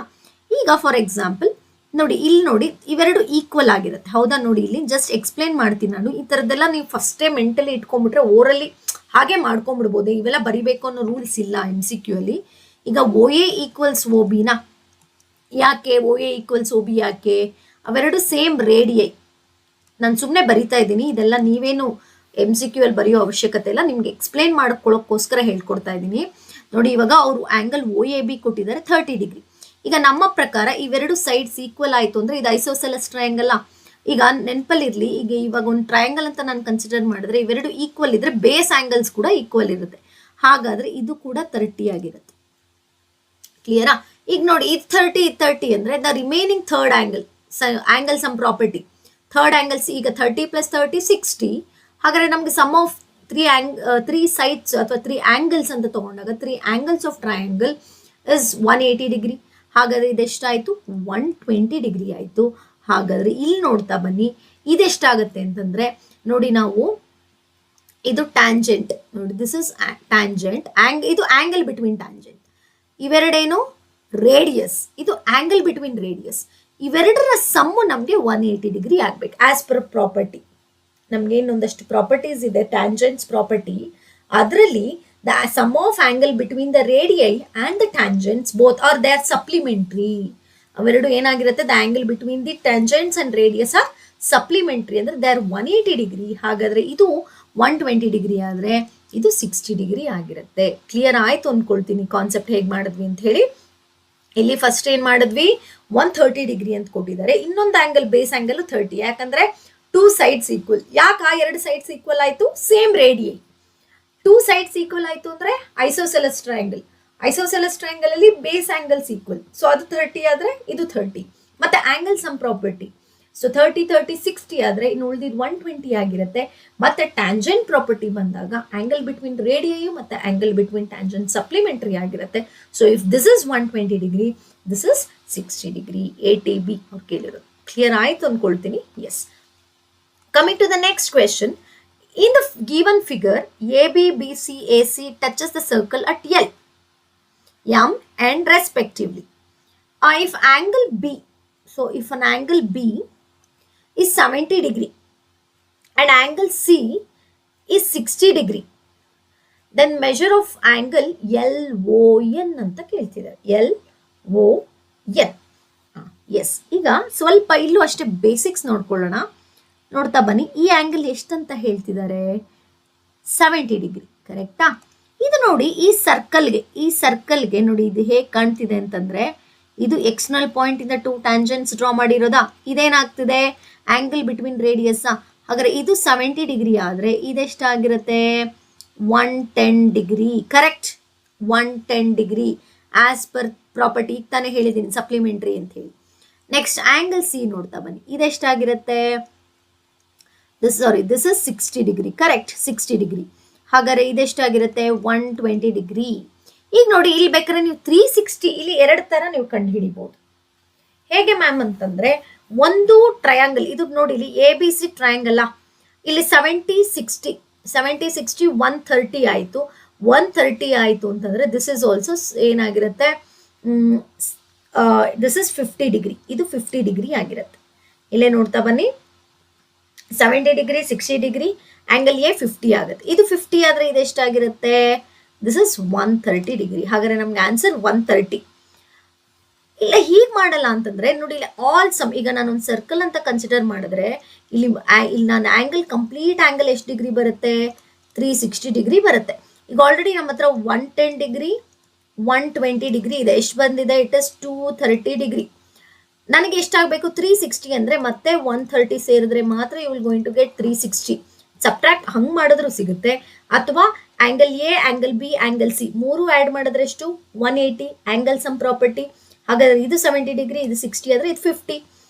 ಈಗ ಫಾರ್ ಎಕ್ಸಾಂಪಲ್ ನೋಡಿ, ಇಲ್ಲಿ ನೋಡಿ ಇವೆರಡು ಈಕ್ವಲ್ ಆಗಿರುತ್ತೆ, ಹೌದಾ? ನೋಡಿ ಇಲ್ಲಿ ಜಸ್ಟ್ ಎಕ್ಸ್ಪ್ಲೇನ್ ಮಾಡ್ತೀನಿ ನಾನು. ಈ ಥರದ್ದೆಲ್ಲ ನೀವು ಫಸ್ಟೇ ಮೆಂಟಲಿ ಇಟ್ಕೊಂಡ್ಬಿಟ್ರೆ ಓರಲ್ಲಿ ಹಾಗೆ ಮಾಡ್ಕೊಂಡ್ಬಿಡ್ಬೋದು. ಇವೆಲ್ಲ ಬರಿಬೇಕು ಅನ್ನೋ ರೂಲ್ಸ್ ಇಲ್ಲ MCQ ಅಲ್ಲಿ. ಈಗ OA ಈಕ್ವಲ್ಸ್ OBನ ಯಾಕೆ, OA ಈಕ್ವಲ್ಸ್ OB ಯಾಕೆ, ಅವೆರಡು ಸೇಮ್ ರೇಡಿಯೈ. ನಾನು ಸುಮ್ಮನೆ ಬರಿತಾ ಇದ್ದೀನಿ, ಇದೆಲ್ಲ ನೀವೇನು MCQ ಅಲ್ಲಿ ಬರೆಯೋ ಅವಶ್ಯಕತೆ ಇಲ್ಲ, ನಿಮ್ಗೆ ಎಕ್ಸ್ಪ್ಲೇನ್ ಮಾಡ್ಕೊಳ್ಳೋಕ್ಕೋಸ್ಕರ ಹೇಳ್ಕೊಡ್ತಾ ಇದ್ದೀನಿ. ನೋಡಿ, ಇವಾಗ ಅವರು ಆಂಗಲ್ OAB ಕೊಟ್ಟಿದ್ದಾರೆ 30 ಡಿಗ್ರಿ. ಈಗ ನಮ್ಮ ಪ್ರಕಾರ ಇವೆರಡು ಸೈಡ್ಸ್ ಈಕ್ವಲ್ ಆಯಿತು ಅಂದರೆ ಇದು ಐಸೋಸೆಲಸ್ ಟ್ರಯಾಂಗಲ್. ಈಗ ನೆನಪಲ್ಲಿರಲಿ, ಈಗ ಇವಾಗ ಒಂದು ಟ್ರಯಾಂಗಲ್ ಅಂತ ನಾನು ಕನ್ಸಿಡರ್ ಮಾಡಿದ್ರೆ ಇವೆರಡು ಈಕ್ವಲ್ ಇದ್ರೆ ಬೇಸ್ ಆಂಗಲ್ಸ್ ಕೂಡ ಈಕ್ವಲ್ ಇರುತ್ತೆ. ಹಾಗಾದ್ರೆ ಇದು ಕೂಡ 30 ಆಗಿರುತ್ತೆ. ಕ್ಲಿಯರಾ? ಈಗ ನೋಡಿ, ಇದು 30 ಅಂದರೆ the remaining third angle sum property. Third angles ಈಗ 30 + 30 60. ಹಾಗಾದ್ರೆ ನಮ್ಗೆ ಸಮ್ ಆಫ್ 3 ಸೈಡ್ಸ್ ಅಥವಾ 3 ಆಂಗಲ್ಸ್ ಅಂತ ತಗೊಂಡಾಗ 3 angles of triangle is 180 degree. ಹಾಗಾದ್ರೆ ಇದೆಷ್ಟಾಯ್ತು, 120 ಡಿಗ್ರಿ ಆಯ್ತು. ಹಾಗಾದ್ರೆ ಇಲ್ಲಿ ನೋಡ್ತಾ ಬನ್ನಿ, ಇದೆಷ್ಟಾಗುತ್ತೆ ಅಂತಂದ್ರೆ ನೋಡಿ, ನಾವು ಇದು ಟ್ಯಾಂಜೆಂಟ್ ನೋಡಿ, ದಿಸ್ ಇಸ್ ಟ್ಯಾಂಜೆಂಟ್, ಇದು ಆಂಗಲ್ ಬಿಟ್ವೀನ್ ಟ್ಯಾಂಜೆಂಟ್. ಇವೆರಡೇನು ರೇಡಿಯಸ್, ಇದು ಆಂಗಲ್ ಬಿಟ್ವೀನ್ ರೇಡಿಯಸ್. ಇವೆರಡರ ಸಮ್ಮು ನಮಗೆ 180 ಡಿಗ್ರಿ ಆಗ್ಬೇಕು ಆಸ್ ಪರ್ ಪ್ರಾಪರ್ಟಿ. ನಮ್ಗೆ ಇನ್ನೊಂದಷ್ಟು ಪ್ರಾಪರ್ಟೀಸ್ ಇದೆ, ಟ್ಯಾಂಜೆಂಟ್ಸ್ ಪ್ರಾಪರ್ಟಿ. ಅದರಲ್ಲಿ the sum of angle between the radii and the tangents both are they are supplementary. ಅವೆರಡು ಏನಾಗಿರುತ್ತೆ, the angle between the tangents and radius are supplementary, ಅಂದರೆ they are 180 degree. ಹಾಗಾದರೆ ಇದು 120 degree ಆದರೆ ಇದು 60 degree ಆಗಿರುತ್ತೆ. Clear ಆಯಿತು ಅಂದ್ಕೊಳ್ತೀನಿ ಕಾನ್ಸೆಪ್ಟ್ ಹೇಗೆ ಮಾಡಿದ್ವಿ ಅಂತ ಹೇಳಿ. ಇಲ್ಲಿ ಫಸ್ಟ್ ಏನು ಮಾಡಿದ್ವಿ, 130 ಡಿಗ್ರಿ ಅಂತ ಕೊಟ್ಟಿದ್ದಾರೆ. ಇನ್ನೊಂದು ಆಂಗಲ್, ಬೇಸ್ ಆಂಗಲ್ 30, ಯಾಕಂದರೆ 2 ಸೈಡ್ಸ್ ಈಕ್ವಲ್. ಯಾಕೆ ಆ 2 ಸೈಡ್ಸ್ ಈಕ್ವಲ್ ಆಯಿತು, ಸೇಮ್ ರೇಡಿಯೈ. 2 ಸೈಡ್ಸ್ ಈಕ್ವಲ್ ಆಯಿತು ಅಂದರೆ ಐಸೋಸೆಲಸ್ ಟ್ರಯಾಂಗಲ್. ಐಸೋಸೆಲಸ್ ಟ್ರಯಾಂಗಲ್ ಅಲ್ಲಿ ಬೇಸ್ ಆಂಗಲ್ಸ್ ಈಕ್ವಲ್. ಸೊ ಅದು 30 ಆದರೆ ಇದು 30. ಮತ್ತೆ ಆಂಗಲ್ ಸಮ್ ಪ್ರಾಪರ್ಟಿ. ಸೊ 30 30 60 ಆದ್ರೆ ಇನ್ನು ಉಳಿದಿದ್ದು 120 ಆಗಿರುತ್ತೆ. ಮತ್ತೆ ಟ್ಯಾಂಜೆಂಟ್ ಪ್ರಾಪರ್ಟಿ ಬಂದಾಗ ಆಂಗಲ್ ಬಿಟ್ವೀನ್ ರೇಡಿಯು ಮತ್ತೆ ಆಂಗಲ್ ಬಿಟ್ವೀನ್ ಟ್ಯಾಂಜೆಂಟ್ ಸಪ್ಲಿಮೆಂಟರಿ ಆಗಿರುತ್ತೆ. So if this is 120 degree, this is 60 degree. ATB ಅವ್ರು ಕೇಳಿರೋದು ಕ್ಲಿಯರ್ ಆಯ್ತು ಅನ್ಕೊಳ್ತೀನಿ. Yes, coming to the next question. In the given figure, AB, BC, AC touches the circle at L, M and respectively. If angle B, so if an angle B is 70 degree and angle C is 60 degree, then measure of angle LON ಅಂತ ಕೇಳ್ತಿದ್ದಾರೆ. LON. S, ಈಗ ಸ್ವಲ್ಪ ಇಲ್ಲೂ ಅಷ್ಟೇ basics ನೋಡ್ಕೊಳ್ಳೋಣ. ನೋಡ್ತಾ ಬನ್ನಿ, ಈ ಆಂಗಲ್ ಎಷ್ಟಂತ ಹೇಳ್ತಿದ್ದಾರೆ? 70 ಡಿಗ್ರಿ, ಕರೆಕ್ಟಾ? ಇದು ನೋಡಿ, ಈ ಸರ್ಕಲ್ಗೆ ನೋಡಿ ಇದು ಹೇಗೆ ಕಾಣ್ತಿದೆ ಅಂತಂದ್ರೆ, ಇದು ಎಕ್ಸ್ಟರ್ನಲ್ ಪಾಯಿಂಟ್ ಇಂದ 2 ಟ್ಯಾಂಜೆಂಟ್ಸ್ ಡ್ರಾ ಮಾಡಿರೋದಾ? ಇದೇನಾಗ್ತಿದೆ? Angle between radius. ಹಾಗಾದ್ರೆ ಇದು 70 ಡಿಗ್ರಿ ಆದ್ರೆ ಇದೆಷ್ಟಾಗಿರುತ್ತೆ? 110 degree. Correct, 110 degree as per property. ಈಗ ತಾನೇ ಹೇಳಿದ್ದೀನಿ ಸಪ್ಲಿಮೆಂಟ್ರಿ ಅಂತ ಹೇಳಿ. ನೆಕ್ಸ್ಟ್ ಆಂಗಲ್ ಸಿ ನೋಡ್ತಾ ಬನ್ನಿ, ಇದೆಷ್ಟಾಗಿರುತ್ತೆ? This is 60 degree. Correct, 60 degree. ಹಾಗಾದ್ರೆ ಇದೆಷ್ಟಾಗಿರುತ್ತೆ? 120 ಡಿಗ್ರಿ. ಈಗ ನೋಡಿ, ಇಲ್ಲಿ ಬೇಕಾದ್ರೆ ನೀವು 360 ಇಲ್ಲಿ 2 ತರ ನೀವು ಕಂಡು ಹಿಡಿಬಹುದು. ಹೇಗೆ ಮ್ಯಾಮ್ ಅಂತಂದ್ರೆ, ಒಂದು ಟ್ರಯಾಂಗಲ್ ಇದು ನೋಡಿ, ಇಲ್ಲಿ ABC ಟ್ರಯಾಂಗಲ್, ಇಲ್ಲಿ 70 60 130 ಆಯ್ತು. 130 ಆಯ್ತು ಅಂತಂದ್ರೆ ದಿಸ್ ಇಸ್ ಆಲ್ಸೋ ಏನಾಗಿರುತ್ತೆ? This is 50 degree. ಇದು 50 ಡಿಗ್ರಿ ಆಗಿರುತ್ತೆ. ಇಲ್ಲೇ ನೋಡ್ತಾ ಬನ್ನಿ, 70 ಡಿಗ್ರಿ 60 ಡಿಗ್ರಿ, ಆಂಗಲ್ ಎ 50 ಆಗುತ್ತೆ. ಇದು 50 ಆದ್ರೆ ಇದೆಷ್ಟಾಗಿರುತ್ತೆ? This is 130 degree. ಹಾಗಾದ್ರೆ ನಮ್ಗೆ ಆನ್ಸರ್ 130. ಇಲ್ಲ ಹೀಗೆ ಮಾಡಲ್ಲ ಅಂತಂದ್ರೆ ನೋಡಿ, ಇಲ್ಲಿ ಆಲ್ ಸಮ್, ಈಗ ನಾನು ಒಂದು ಸರ್ಕಲ್ ಅಂತ ಕನ್ಸಿಡರ್ ಮಾಡಿದ್ರೆ ಇಲ್ಲಿ ನಾನು ಆಂಗಲ್ ಕಂಪ್ಲೀಟ್ ಆಂಗಲ್ ಎಷ್ಟು ಡಿಗ್ರಿ ಬರುತ್ತೆ? 360 ಡಿಗ್ರಿ ಬರುತ್ತೆ. ಈಗ ಆಲ್ರೆಡಿ ನಮ್ಮ ಹತ್ರ 110 ಡಿಗ್ರಿ 120 ಡಿಗ್ರಿ ಇದೆ. ಎಷ್ಟು ಬಂದಿದೆ? It is 230 degree. ನನಗೆ ಎಷ್ಟಾಗಬೇಕು? 360 ಅಂದ್ರೆ ಮತ್ತೆ 130 ಸೇರಿದ್ರೆ ಮಾತ್ರ you will going to get 360. Subtract ಹಂಗೆ ಮಾಡಿದ್ರು ಸಿಗುತ್ತೆ, ಅಥವಾ angle A, angle B, angle C ಮೂರು ಆ್ಯಡ್ ಮಾಡಿದ್ರೆ ಎಷ್ಟು? 180. Angle sum property. ಹಾಗಾದ್ರೆ ಇದು 70 ಡಿಗ್ರಿ, ಇದು 60 ಆದ್ರೆ ಇದು 50.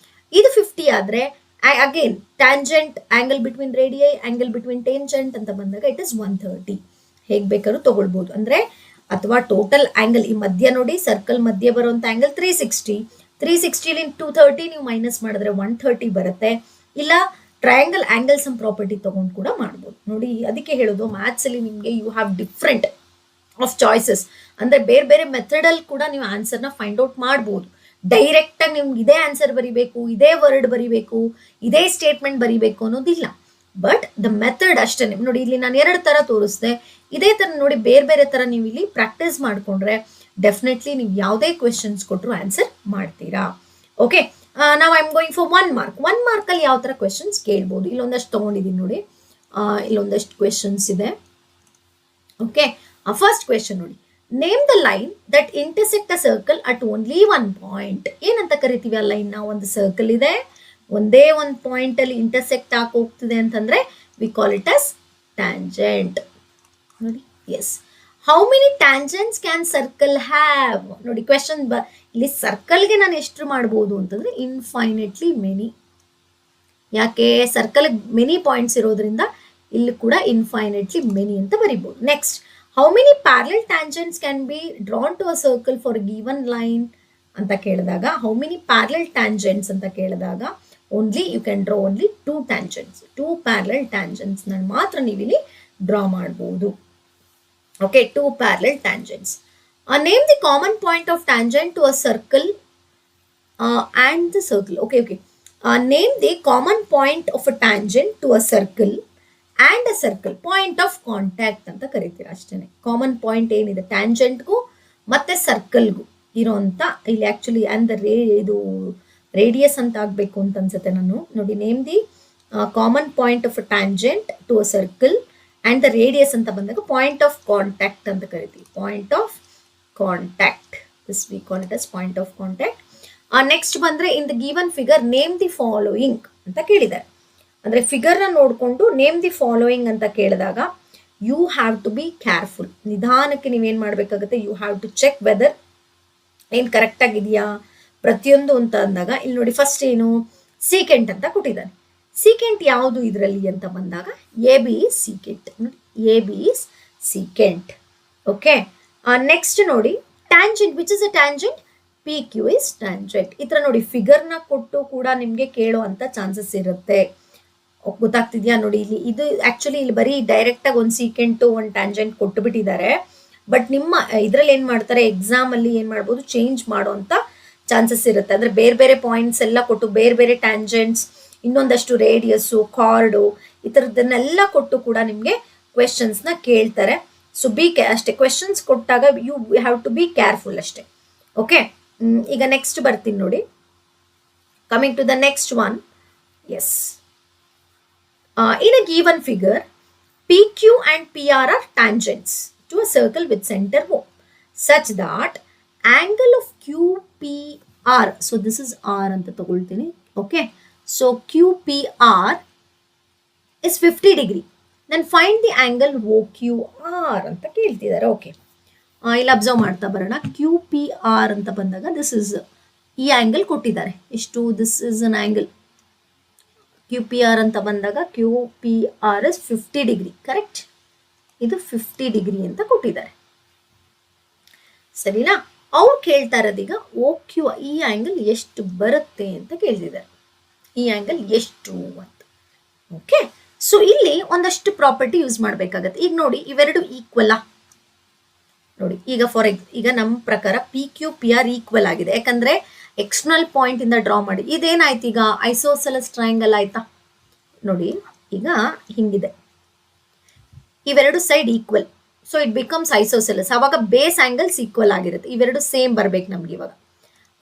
ಇದು 50 ಆದ್ರೆ again tangent, angle between radii, angle between tangent ಅಂತ ಬಂದಾಗ ಇಟ್ ಇಸ್ 130. ಹೇಗೆ ಬೇಕಾದ್ರೂ ತಗೊಳ್ಬಹುದು. ಅಂದ್ರೆ ಅಥವಾ ಟೋಟಲ್ ಆಂಗಲ್ ಈ ಮಧ್ಯ ನೋಡಿ, ಸರ್ಕಲ್ ಮಧ್ಯ ಬರುವಂತ ಆಂಗಲ್ 360. 360 230 ನೀವು ಮೈನಸ್ ಮಾಡಿದ್ರೆ 130 ಬರುತ್ತೆ. ಇಲ್ಲ ಟ್ರಯಾಂಗಲ್ ಆಂಗಲ್ ಸಮ್ ಪ್ರಾಪರ್ಟಿ ತಗೊಂಡು ಕೂಡ ಮಾಡ್ಬೋದು. ನೋಡಿ, ಅದಕ್ಕೆ ಹೇಳೋದು ಮ್ಯಾಥ್ಸ್ ಅಲ್ಲಿ ನಿಮಗೆ you have different of choices. ಅಂದ್ರೆ ಬೇರೆ ಬೇರೆ ಮೆಥಡ್ ಅಲ್ಲಿ ಕೂಡ ನೀವು ಆನ್ಸರ್ನ ಫೈಂಡ್ ಔಟ್ ಮಾಡ್ಬೋದು. ಡೈರೆಕ್ಟ್ ಆಗಿ ನಿಮ್ಗೆ ಇದೇ ಆನ್ಸರ್ ಬರಿಬೇಕು, ಇದೇ ವರ್ಡ್ ಬರಿಬೇಕು, ಇದೇ ಸ್ಟೇಟ್ಮೆಂಟ್ ಬರಿಬೇಕು ಅನ್ನೋದಿಲ್ಲ. ಬಟ್ ದ ಮೆಥಡ್ ಅಷ್ಟೇ. ನೋಡಿ, ಇಲ್ಲಿ ನಾನು 2 ತರ ತೋರಿಸ್ದೆ. ಇದೇ ತರ ನೋಡಿ ಬೇರೆ ಬೇರೆ ತರ ನೀವು ಇಲ್ಲಿ ಪ್ರಾಕ್ಟೀಸ್ ಮಾಡ್ಕೊಂಡ್ರೆ ಡೆಫಿನೆಟ್ಲಿ ನೀವು ಯಾವುದೇ ಕ್ವೆಶನ್ಸ್ ಕೊಟ್ಟರು ಆನ್ಸರ್ ಮಾಡ್ತೀರಾ. ಓಕೆ, ನಾವು I am going for 1 mark. 1 mark ಅಲ್ಲಿ ಯಾವ ತರ ಕ್ವೆಶನ್ಸ್ ಕೇಳ್ಬೋದು? ಇಲ್ಲೊಂದಷ್ಟು ತಗೊಂಡಿದ್ದೀನಿ ನೋಡಿ, ಇಲ್ಲೊಂದಷ್ಟು ಕ್ವೆಶನ್ಸ್ ಇದೆ. ಓಕೆ, ಫಸ್ಟ್ ಕ್ವೆಶನ್ ನೋಡಿ, name the line that intersect a circle at only 1 point. ಏನಂತ ಕರಿತೀವಿ ಆ ಲೈನ್? ನಾವು ಒಂದು ಸರ್ಕಲ್ ಇದೆ, ಒಂದೇ ಒಂದು ಪಾಯಿಂಟ್ ಅಲ್ಲಿ ಇಂಟರ್ಸೆಕ್ಟ್ ಆಗಿ ಹೋಗ್ತಿದೆ ಅಂತಂದ್ರೆ we call it as tangent. ನೋಡಿ, yes. How many tangents can circle have? ನೋಡಿ ಕ್ವೆಶನ್ ಇಲ್ಲಿ ಸರ್ಕಲ್ಗೆ ನಾನು ಎಷ್ಟು ಮಾಡ್ಬೋದು ಅಂತಂದ್ರೆ ಇನ್ಫೈನೆಟ್ಲಿ ಮೆನಿ. ಯಾಕೆ? ಸರ್ಕಲ್ ಮೆನಿ ಪಾಯಿಂಟ್ಸ್ ಇರೋದ್ರಿಂದ ಇಲ್ಲಿ ಕೂಡ ಇನ್ಫೈನೆಟ್ಲಿ ಮೆನಿ ಅಂತ ಬರಿಬಹುದು. Next, how many parallel tangents can be drawn to a circle for given line ಅಂತ ಕೇಳಿದಾಗ, ಹೌ ಮೆನಿ ಪ್ಯಾರಲಲ್ ಟ್ಯಾಂಜೆಂಟ್ಸ್ ಅಂತ ಕೇಳಿದಾಗ only you can draw only 2 tangents. 2 parallel tangents ಮಾತ್ರ ನೀವು ಇಲ್ಲಿ ಡ್ರಾ ಮಾಡಬಹುದು. Okay, 2 parallel tangents. Name the common point of tangent to a circle and the circle. Okay. Name the common point of a tangent to a circle and a circle. Point of contact ಅಂತ ಕರೀತೀರಾ ಅಷ್ಟೇನೆ. Common point ಏನಿದೆ ಟ್ಯಾಂಜೆಂಟ್ಗೂ ಮತ್ತೆ ಸರ್ಕಲ್ಗೂ ಇರೋಂಥ, ಇಲ್ಲಿ actually and ಇದು radius ಅಂತ ಆಗಬೇಕು ಅಂತ ಅನ್ಸುತ್ತೆ ನಾನು. ನೋಡಿ, name the common point of a tangent to a circle and the radius ಅಂತ ಬಂದಾಗ ಪಾಯಿಂಟ್ ಆಫ್ ಕಾಂಟ್ಯಾಕ್ಟ್ ಅಂತ ಕರಿತೀವಿ. Point of contact, this we call it as point of contact. Next ಬಂದ್ರೆ in the given figure name the following ಅಂತ ಕೇಳಿದ್ದಾರೆ. ಅಂದ್ರೆ figure ನ ನೋಡ್ಕೊಂಡು ನೇಮ್ ದಿ ಫಾಲೋಯಿಂಗ್ ಅಂತ ಕೇಳಿದಾಗ you have to be careful. ನಿಧಾನಕ್ಕೆ ನೀವೇನ್ ಮಾಡ್ಬೇಕಾಗುತ್ತೆ, you have to check whether ಏನ್ ಕರೆಕ್ಟ್ ಆಗಿದೆಯಾ ಪ್ರತಿಯೊಂದು ಅಂತ ಅಂದಾಗ ಇಲ್ಲಿ ನೋಡಿ, ಫಸ್ಟ್ ಏನು ಸೀಕೆಂಟ್ ಅಂತ ಕೊಟ್ಟಿದ್ದಾನೆ. ಸೀಕೆಂಟ್ ಯಾವುದು ಇದರಲ್ಲಿ ಅಂತ ಬಂದಾಗ A B is secant. A B is secant. Okay, next ನೋಡಿ tangent. Which is a tangent? P Q is tangent. ಈ ಥರ ನೋಡಿ ಫಿಗರ್ನ ಕೊಟ್ಟು ಕೂಡ ನಿಮಗೆ ಕೇಳೋ ಅಂತ ಚಾನ್ಸಸ್ ಇರುತ್ತೆ. ಗೊತ್ತಾಗ್ತಿದ್ಯಾ ನೋಡಿ, ಇಲ್ಲಿ ಇದು ಆಕ್ಚುಲಿ ಇಲ್ಲಿ ಬರೀ ಡೈರೆಕ್ಟ್ ಆಗಿ ಒಂದು ಸೀಕೆಂಟು ಒಂದು ಟ್ಯಾಂಜೆಂಟ್ ಕೊಟ್ಟು ಬಿಟ್ಟಿದ್ದಾರೆ. ಬಟ್ ನಿಮ್ಮ ಇದರಲ್ಲಿ ಏನು ಮಾಡ್ತಾರೆ, ಎಕ್ಸಾಮ್ ಅಲ್ಲಿ ಏನು ಮಾಡ್ಬೋದು, ಚೇಂಜ್ ಮಾಡೋ ಅಂತ ಚಾನ್ಸಸ್ ಇರುತ್ತೆ. ಅಂದ್ರೆ ಬೇರೆ ಬೇರೆ ಪಾಯಿಂಟ್ಸ್ ಎಲ್ಲ ಕೊಟ್ಟು ಬೇರೆ ಬೇರೆ ಟ್ಯಾಂಜೆಂಟ್ಸ್, ಇನ್ನೊಂದಷ್ಟು ರೇಡಿಯಸ್ಸು, ಕಾರ್ಡು, ಈ ಥರದ್ದನ್ನೆಲ್ಲ ಕೊಟ್ಟು ಕೂಡ ನಿಮಗೆ ಕ್ವೆಶನ್ಸ್ನ ಕೇಳ್ತಾರೆ. ಸೊ ಅಷ್ಟೇ, ಕ್ವೆಶನ್ಸ್ ಕೊಟ್ಟಾಗ you have to be careful ಅಷ್ಟೇ. ಓಕೆ, ಈಗ ನೆಕ್ಸ್ಟ್ ಬರ್ತೀನಿ ನೋಡಿ. Coming to the next one. Yes, in a given figure, PQ and PR are tangents to a circle with center O, such that angle of QPR, so this is R anta tagoltini. Okay, so QPR is 50 degree. Then find the angle OQR anta keltidare. Okay, ಇಲ್ಲಿ observe ಮಾಡ್ತಾ ಬರೋಣ. QPR ಅಂತ ಬಂದಾಗ this is ಈ angle ಕೊಟ್ಟಿದ್ದಾರೆ. ಎಷ್ಟು? This is an angle QPR ಅಂತ ಬಂದಾಗ QPR ಇಸ್ 50 ಡಿಗ್ರಿ. ಕರೆಕ್ಟ್, ಇದು 50 ಡಿಗ್ರಿ ಅಂತ ಕೊಟ್ಟಿದ್ದಾರೆ. ಸರಿನಾ? ಅವ್ರು ಕೇಳ್ತಾ ಇರೋದೀಗ OQ, ಈ ಆಂಗಲ್ ಎಷ್ಟು ಬರುತ್ತೆ ಅಂತ ಕೇಳ್ತಿದ್ದಾರೆ. ಈ ಆಂಗಲ್ ಎಷ್ಟು ಅಂತ. ಓಕೆ, ಸೊ ಇಲ್ಲಿ ಒಂದಷ್ಟು ಪ್ರಾಪರ್ಟಿ ಯೂಸ್ ಮಾಡಬೇಕಾಗತ್ತೆ. ಈಗ ನೋಡಿ, ಇವೆರಡು ಈಕ್ವಲ್ ನೋಡಿ. ಈಗ ನಮ್ಮ ಪ್ರಕಾರ PQPR ಈಕ್ವಲ್ ಆಗಿದೆ. ಯಾಕಂದ್ರೆ ಎಕ್ಸ್ಟರ್ನಲ್ ಪಾಯಿಂಟ್ ಇಂದ ಡ್ರಾ ಮಾಡಿ. ಇದೇನಾಯ್ತು ಈಗ? ಐಸೋಸೆಲಸ್ ಟ್ರಯಾಂಗಲ್ ಆಯ್ತಾ? ನೋಡಿ, ಈಗ ಹಿಂಗಿದೆ, ಇವೆರಡು side equal, so it becomes isosceles. ಅವಾಗ ಬೇಸ್ ಆಂಗಲ್ಸ್ ಈಕ್ವಲ್ ಆಗಿರುತ್ತೆ. ಇವೆರಡು ಸೇಮ್ ಬರ್ಬೇಕು ನಮ್ಗೆ ಇವಾಗ.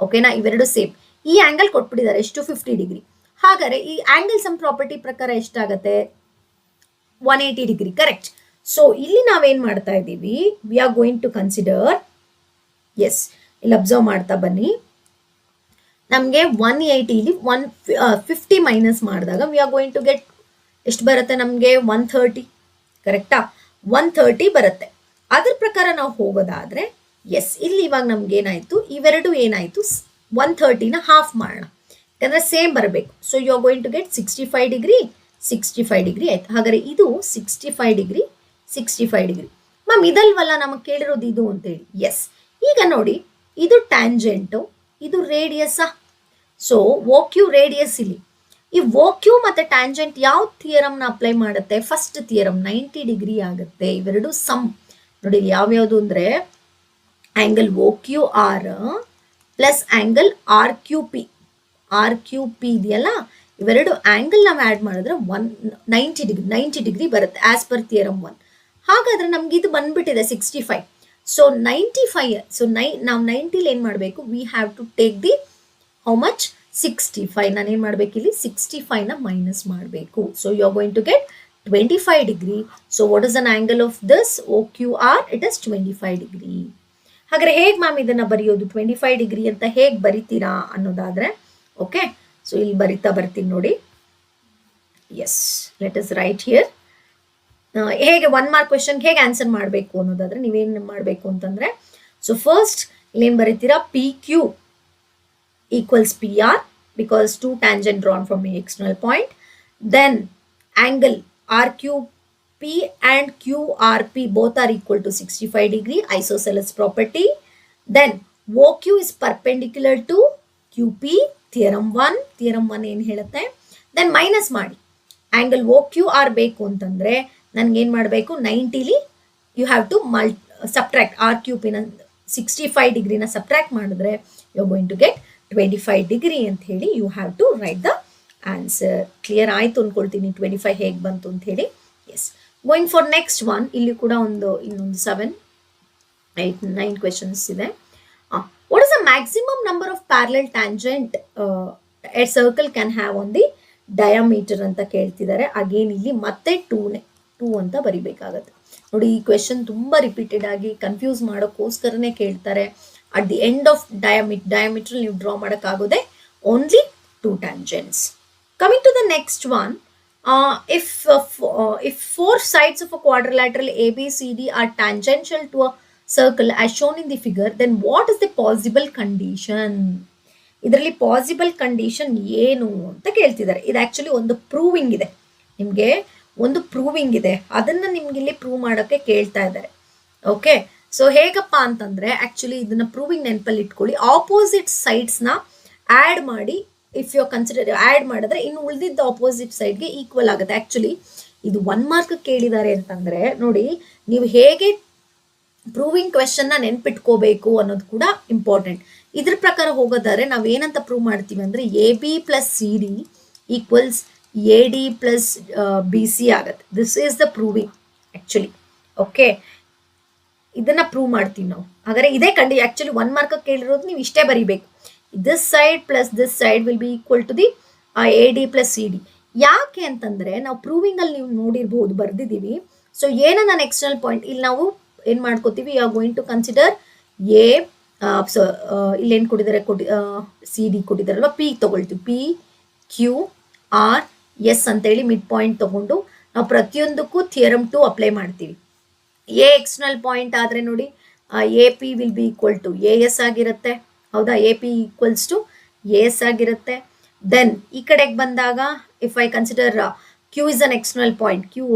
ಓಕೆನಾ? ಇವೆರಡು ಸೇಮ್. ಈ ಆಂಗಲ್ ಕೊಟ್ಬಿಟ್ಟಿದ್ದಾರೆ ಎಷ್ಟು? 50 ಡಿಗ್ರಿ. ಹಾಗಾದ್ರೆ ಈ ಆಂಗಲ್ ಸಮ್ ಪ್ರಾಪರ್ಟಿ ಪ್ರಕಾರ ಎಷ್ಟಾಗತ್ತೆ? 180 ಡಿಗ್ರಿ. ಕರೆಕ್ಟ್. ಸೊ ಇಲ್ಲಿ ನಾವೇನ್ ಮಾಡ್ತಾ ಇದ್ದೀವಿ, we are going to consider. Yes, ಇಲ್ಲಿ ಅಬ್ಸರ್ವ್ ಮಾಡ್ತಾ ಬನ್ನಿ. ನಮಗೆ 180 150 ಮೈನಸ್ ಮಾಡಿದಾಗ we are going to get ಎಷ್ಟು ಬರುತ್ತೆ ನಮಗೆ? 130. ಕರೆಕ್ಟಾ? 130 ಬರುತ್ತೆ. ಅದ್ರ ಪ್ರಕಾರ ನಾವು ಹೋಗೋದಾದ್ರೆ ಎಸ್, ಇಲ್ಲಿ ಇವಾಗ ನಮ್ಗೆ ಏನಾಯ್ತು, ಇವೆರಡು ಏನಾಯ್ತು, 130ನ ಹಾಫ್ ಮಾಡೋಣ, ಯಾಕಂದ್ರೆ ಸೇಮ್ ಬರಬೇಕು. So you are going to get 65 degree. 65 degree ಆಯ್ತು. ಹಾಗಾದ್ರೆ ಇದು 65 ಡಿಗ್ರಿ, 65 ಡಿಗ್ರಿ. ಮ್ಯಾಮ್ ಇದಲ್ವಲ್ಲ ನಮಗೆ ಕೇಳಿರೋದು ಇದು ಅಂತೇಳಿ. ಎಸ್, ಈಗ ನೋಡಿ, ಇದು ಟ್ಯಾಂಜೆಂಟು, ಇದು ರೇಡಿಯಸ್. So OQ radius. ಇಲ್ಲಿ ಈ OQ ಮತ್ತೆ ಟ್ಯಾಂಜೆಂಟ್ ಯಾವ ಥಿಯರಮ್ನ ಅಪ್ಲೈ ಮಾಡುತ್ತೆ? ಫಸ್ಟ್ ಥಿಯರಮ್ 90 ಡಿಗ್ರಿ ಆಗುತ್ತೆ. ಇವೆರಡು ಸಮ್ ನೋಡಿ ಯಾವ್ಯಾವುದು ಅಂದ್ರೆ angle OQR plus angle RQP. RQP ಇದೆಯಲ್ಲ, ಇವೆರಡು ಆಂಗಲ್ ನಾವು ಆ್ಯಡ್ ಮಾಡಿದ್ರೆ 90 ಡಿಗ್ರಿ ಬರುತ್ತೆ ಆಸ್ ಪರ್ ಥಿಯರಮ್ 1. ಹಾಗಾದ್ರೆ ನಮ್ಗೆ ಇದು ಬಂದ್ಬಿಟ್ಟಿದೆ 65. ಸೊ 95. ಸೊ ನಾವು 90 ಏನು ಮಾಡಬೇಕು? We have to take the how much? 65. ನಾನು ಏನು ಮಾಡಬೇಕು ಇಲ್ಲಿ? 65ನ ಮೈನಸ್ ಮಾಡಬೇಕು. So you are going to get 25 degree. So what is an angle of this OQR? It is 25 degree. ಹಾಗಾದ್ರೆ ಹೇಗೆ ಮ್ಯಾಮ್ ಇದನ್ನ ಬರೆಯೋದು? 25 ಡಿಗ್ರಿ ಅಂತ ಹೇಗೆ ಬರಿತೀರಾ ಅನ್ನೋದಾದ್ರೆ, ಓಕೆ, ಸೊ ಇಲ್ಲಿ ಬರಿತಾ ಬರ್ತೀನಿ ನೋಡಿ. Yes, let us write here. ಹೇಗೆ 1 ಮಾರ್ಕ್ ಕ್ವೆಶನ್ ಹೇಗೆ ಆನ್ಸರ್ ಮಾಡಬೇಕು ಅನ್ನೋದಾದ್ರೆ ನೀವೇನು ಮಾಡಬೇಕು ಅಂತಂದ್ರೆ, ಸೊ ಫಸ್ಟ್ ಇಲ್ಲೇನು ಬರೀತೀರಾ? PQ equals PR because two tangent drawn from the external point. Then angle RQP and QRP both are equal to 65 degree, isosceles property. Then OQ is perpendicular to QP, theorem 1. Theorem 1 ಏನು ಹೇಳುತ್ತೆ? Then minus ಮಾಡಿ. Angle OQR ಬೇಕು ಅಂತಂದ್ರೆ ನನ್ಗೆ ಏನು ಮಾಡಬೇಕು? 90ಲಿ you have to subtract RQP ನ 65 ಡಿಗ್ರಿನ ಸಬ್ಟ್ರಾಕ್ಟ್ ಮಾಡಿದ್ರೆ you are going to get 25 degree ಅಂತ ಹೇಳಿ you have to write the answer. Clear ಆಯ್ತು ಅನ್ಕೊಳ್ತೀನಿ 25 ಹೇಗೆ ಬಂತು ಅಂತ ಹೇಳಿ. Yes, going for next one. ಇಲ್ಲಿ ಕೂಡ ಇನ್ನೊಂದು 7, 8, 9 ಕ್ವೆಶನ್ಸ್ ಇದೆ. What is the maximum number of parallel tangent a circle can have on the diameter ಅಂತ ಕೇಳ್ತಿದ್ದಾರೆ. ಅಗೇನ್ ಇಲ್ಲಿ ಮತ್ತೆ 2 ಅಂತ ಬರಿಬೇಕಾಗತ್ತೆ. ನೋಡಿ, ಈ ಕ್ವೆಶನ್ ತುಂಬಾ ರಿಪೀಟೆಡ್ ಆಗಿ ಕನ್ಫ್ಯೂಸ್ ಮಾಡೋಕ್ಕೋಸ್ಕರನೇ ಕೇಳ್ತಾರೆ. At the end of diameter ನೀವು draw ಮಾಡೋಕ್ಕಾಗೋದೆ only 2 tangents. Coming to the next one, if 4 sides of a quadrilateral ABCD are tangential to a circle as shown in the figure, then what is the possible condition? ಇದರಲ್ಲಿ possible condition ಏನು ಅಂತ ಕೇಳ್ತಿದ್ದಾರೆ. ಇದು actually ಒಂದು proving ಇದೆ, ನಿಮಗೆ ಒಂದು proving ಇದೆ, ಅದನ್ನ ನಿಮ್ಗೆ ಇಲ್ಲಿ ಪ್ರೂವ್ ಮಾಡೋಕ್ಕೆ ಕೇಳ್ತಾ ಇದ್ದಾರೆ. ಓಕೆ, ಸೊ ಹೇಗಪ್ಪ ಅಂತಂದ್ರೆ ಆಕ್ಚುಲಿ ಇದನ್ನ ಪ್ರೂವಿಂಗ್ ನೆನಪಲ್ಲಿ ಇಟ್ಕೊಳ್ಳಿ. ಆಪೋಸಿಟ್ ಸೈಡ್ಸ್ನ ಆ್ಯಡ್ ಮಾಡಿ, ಇಫ್ ಯು ಕನ್ಸಿಡರ್ ಆ್ಯಡ್ ಮಾಡಿದ್ರೆ ಇನ್ನು ಉಳಿದಿದ್ದ ಆಪೋಸಿಟ್ ಸೈಡ್ಗೆ ಈಕ್ವಲ್ ಆಗುತ್ತೆ. ಆಕ್ಚುಲಿ ಇದು 1 ಮಾರ್ಕ್ ಕೇಳಿದ್ದಾರೆ ಅಂತಂದ್ರೆ ನೋಡಿ, ನೀವು ಹೇಗೆ ಪ್ರೂವಿಂಗ್ ಕ್ವೆಶನ್ನ ನೆನ್ಪಿಟ್ಕೋಬೇಕು ಅನ್ನೋದು ಕೂಡ ಇಂಪಾರ್ಟೆಂಟ್. ಇದ್ರ ಪ್ರಕಾರ ಹೋಗೋದಾದ್ರೆ ನಾವು ಏನಂತ ಪ್ರೂವ್ ಮಾಡ್ತೀವಿ ಅಂದ್ರೆ AB plus CD equals AD plus BC ಆಗುತ್ತೆ. This is the proving actually. Okay, ಇದನ್ನ ಪ್ರೂವ್ ಮಾಡ್ತೀವಿ ನಾವು. ಹಾಗಾದ್ರೆ ಇದೇ ಆಕ್ಚುಲಿ 1 ಮಾರ್ಕ್ ಕೇಳಿರೋದು ನೀವು ಇಷ್ಟೇ ಬರೀಬೇಕು. This side plus this side will be equal to the AD plus CD. ಯಾಕೆ ಅಂತಂದ್ರೆ ನಾವು ಪ್ರೂವಿಂಗ್ ಅಲ್ಲಿ ನೀವು ನೋಡಿರ್ಬಹುದು ಬರ್ದಿದ್ದೀವಿ. ಸೊ ಏನ ನಾನು ಎಕ್ಸ್ಟರ್ನಲ್ ಪಾಯಿಂಟ್ ಇಲ್ಲಿ ನಾವು ಏನ್ ಮಾಡ್ಕೋತೀವಿ, you are going to consider A, ಇಲ್ಲಿ ಏನ್ ಕೊಟ್ಟಿದ್ದಾರೆ CD ಕೊಟ್ಟಿದ್ದಾರಲ್ವ, P ತಗೊಳ್ತೀವಿ. PQRS ಅಂತೇಳಿ ಮಿಡ್ ಪಾಯಿಂಟ್ ತಗೊಂಡು ನಾವು ಪ್ರತಿಯೊಂದಕ್ಕೂ ಥಿಯರಮ್ 2 ಅಪ್ಲೈ ಮಾಡ್ತೀವಿ. ಎ ಎಕ್ಸ್ಟರ್ನಲ್ ಪಾಯಿಂಟ್ ಆದ್ರೆ ನೋಡಿ AP will be equal to AS ಆಗಿರುತ್ತೆ. ಹೌದಾ, AP ಈಕ್ವಲ್ಸ್ ಟು AS ಆಗಿರುತ್ತೆ. ದೆನ್ ಈ ಕಡೆಗೆ ಬಂದಾಗ if I consider Q is an external point,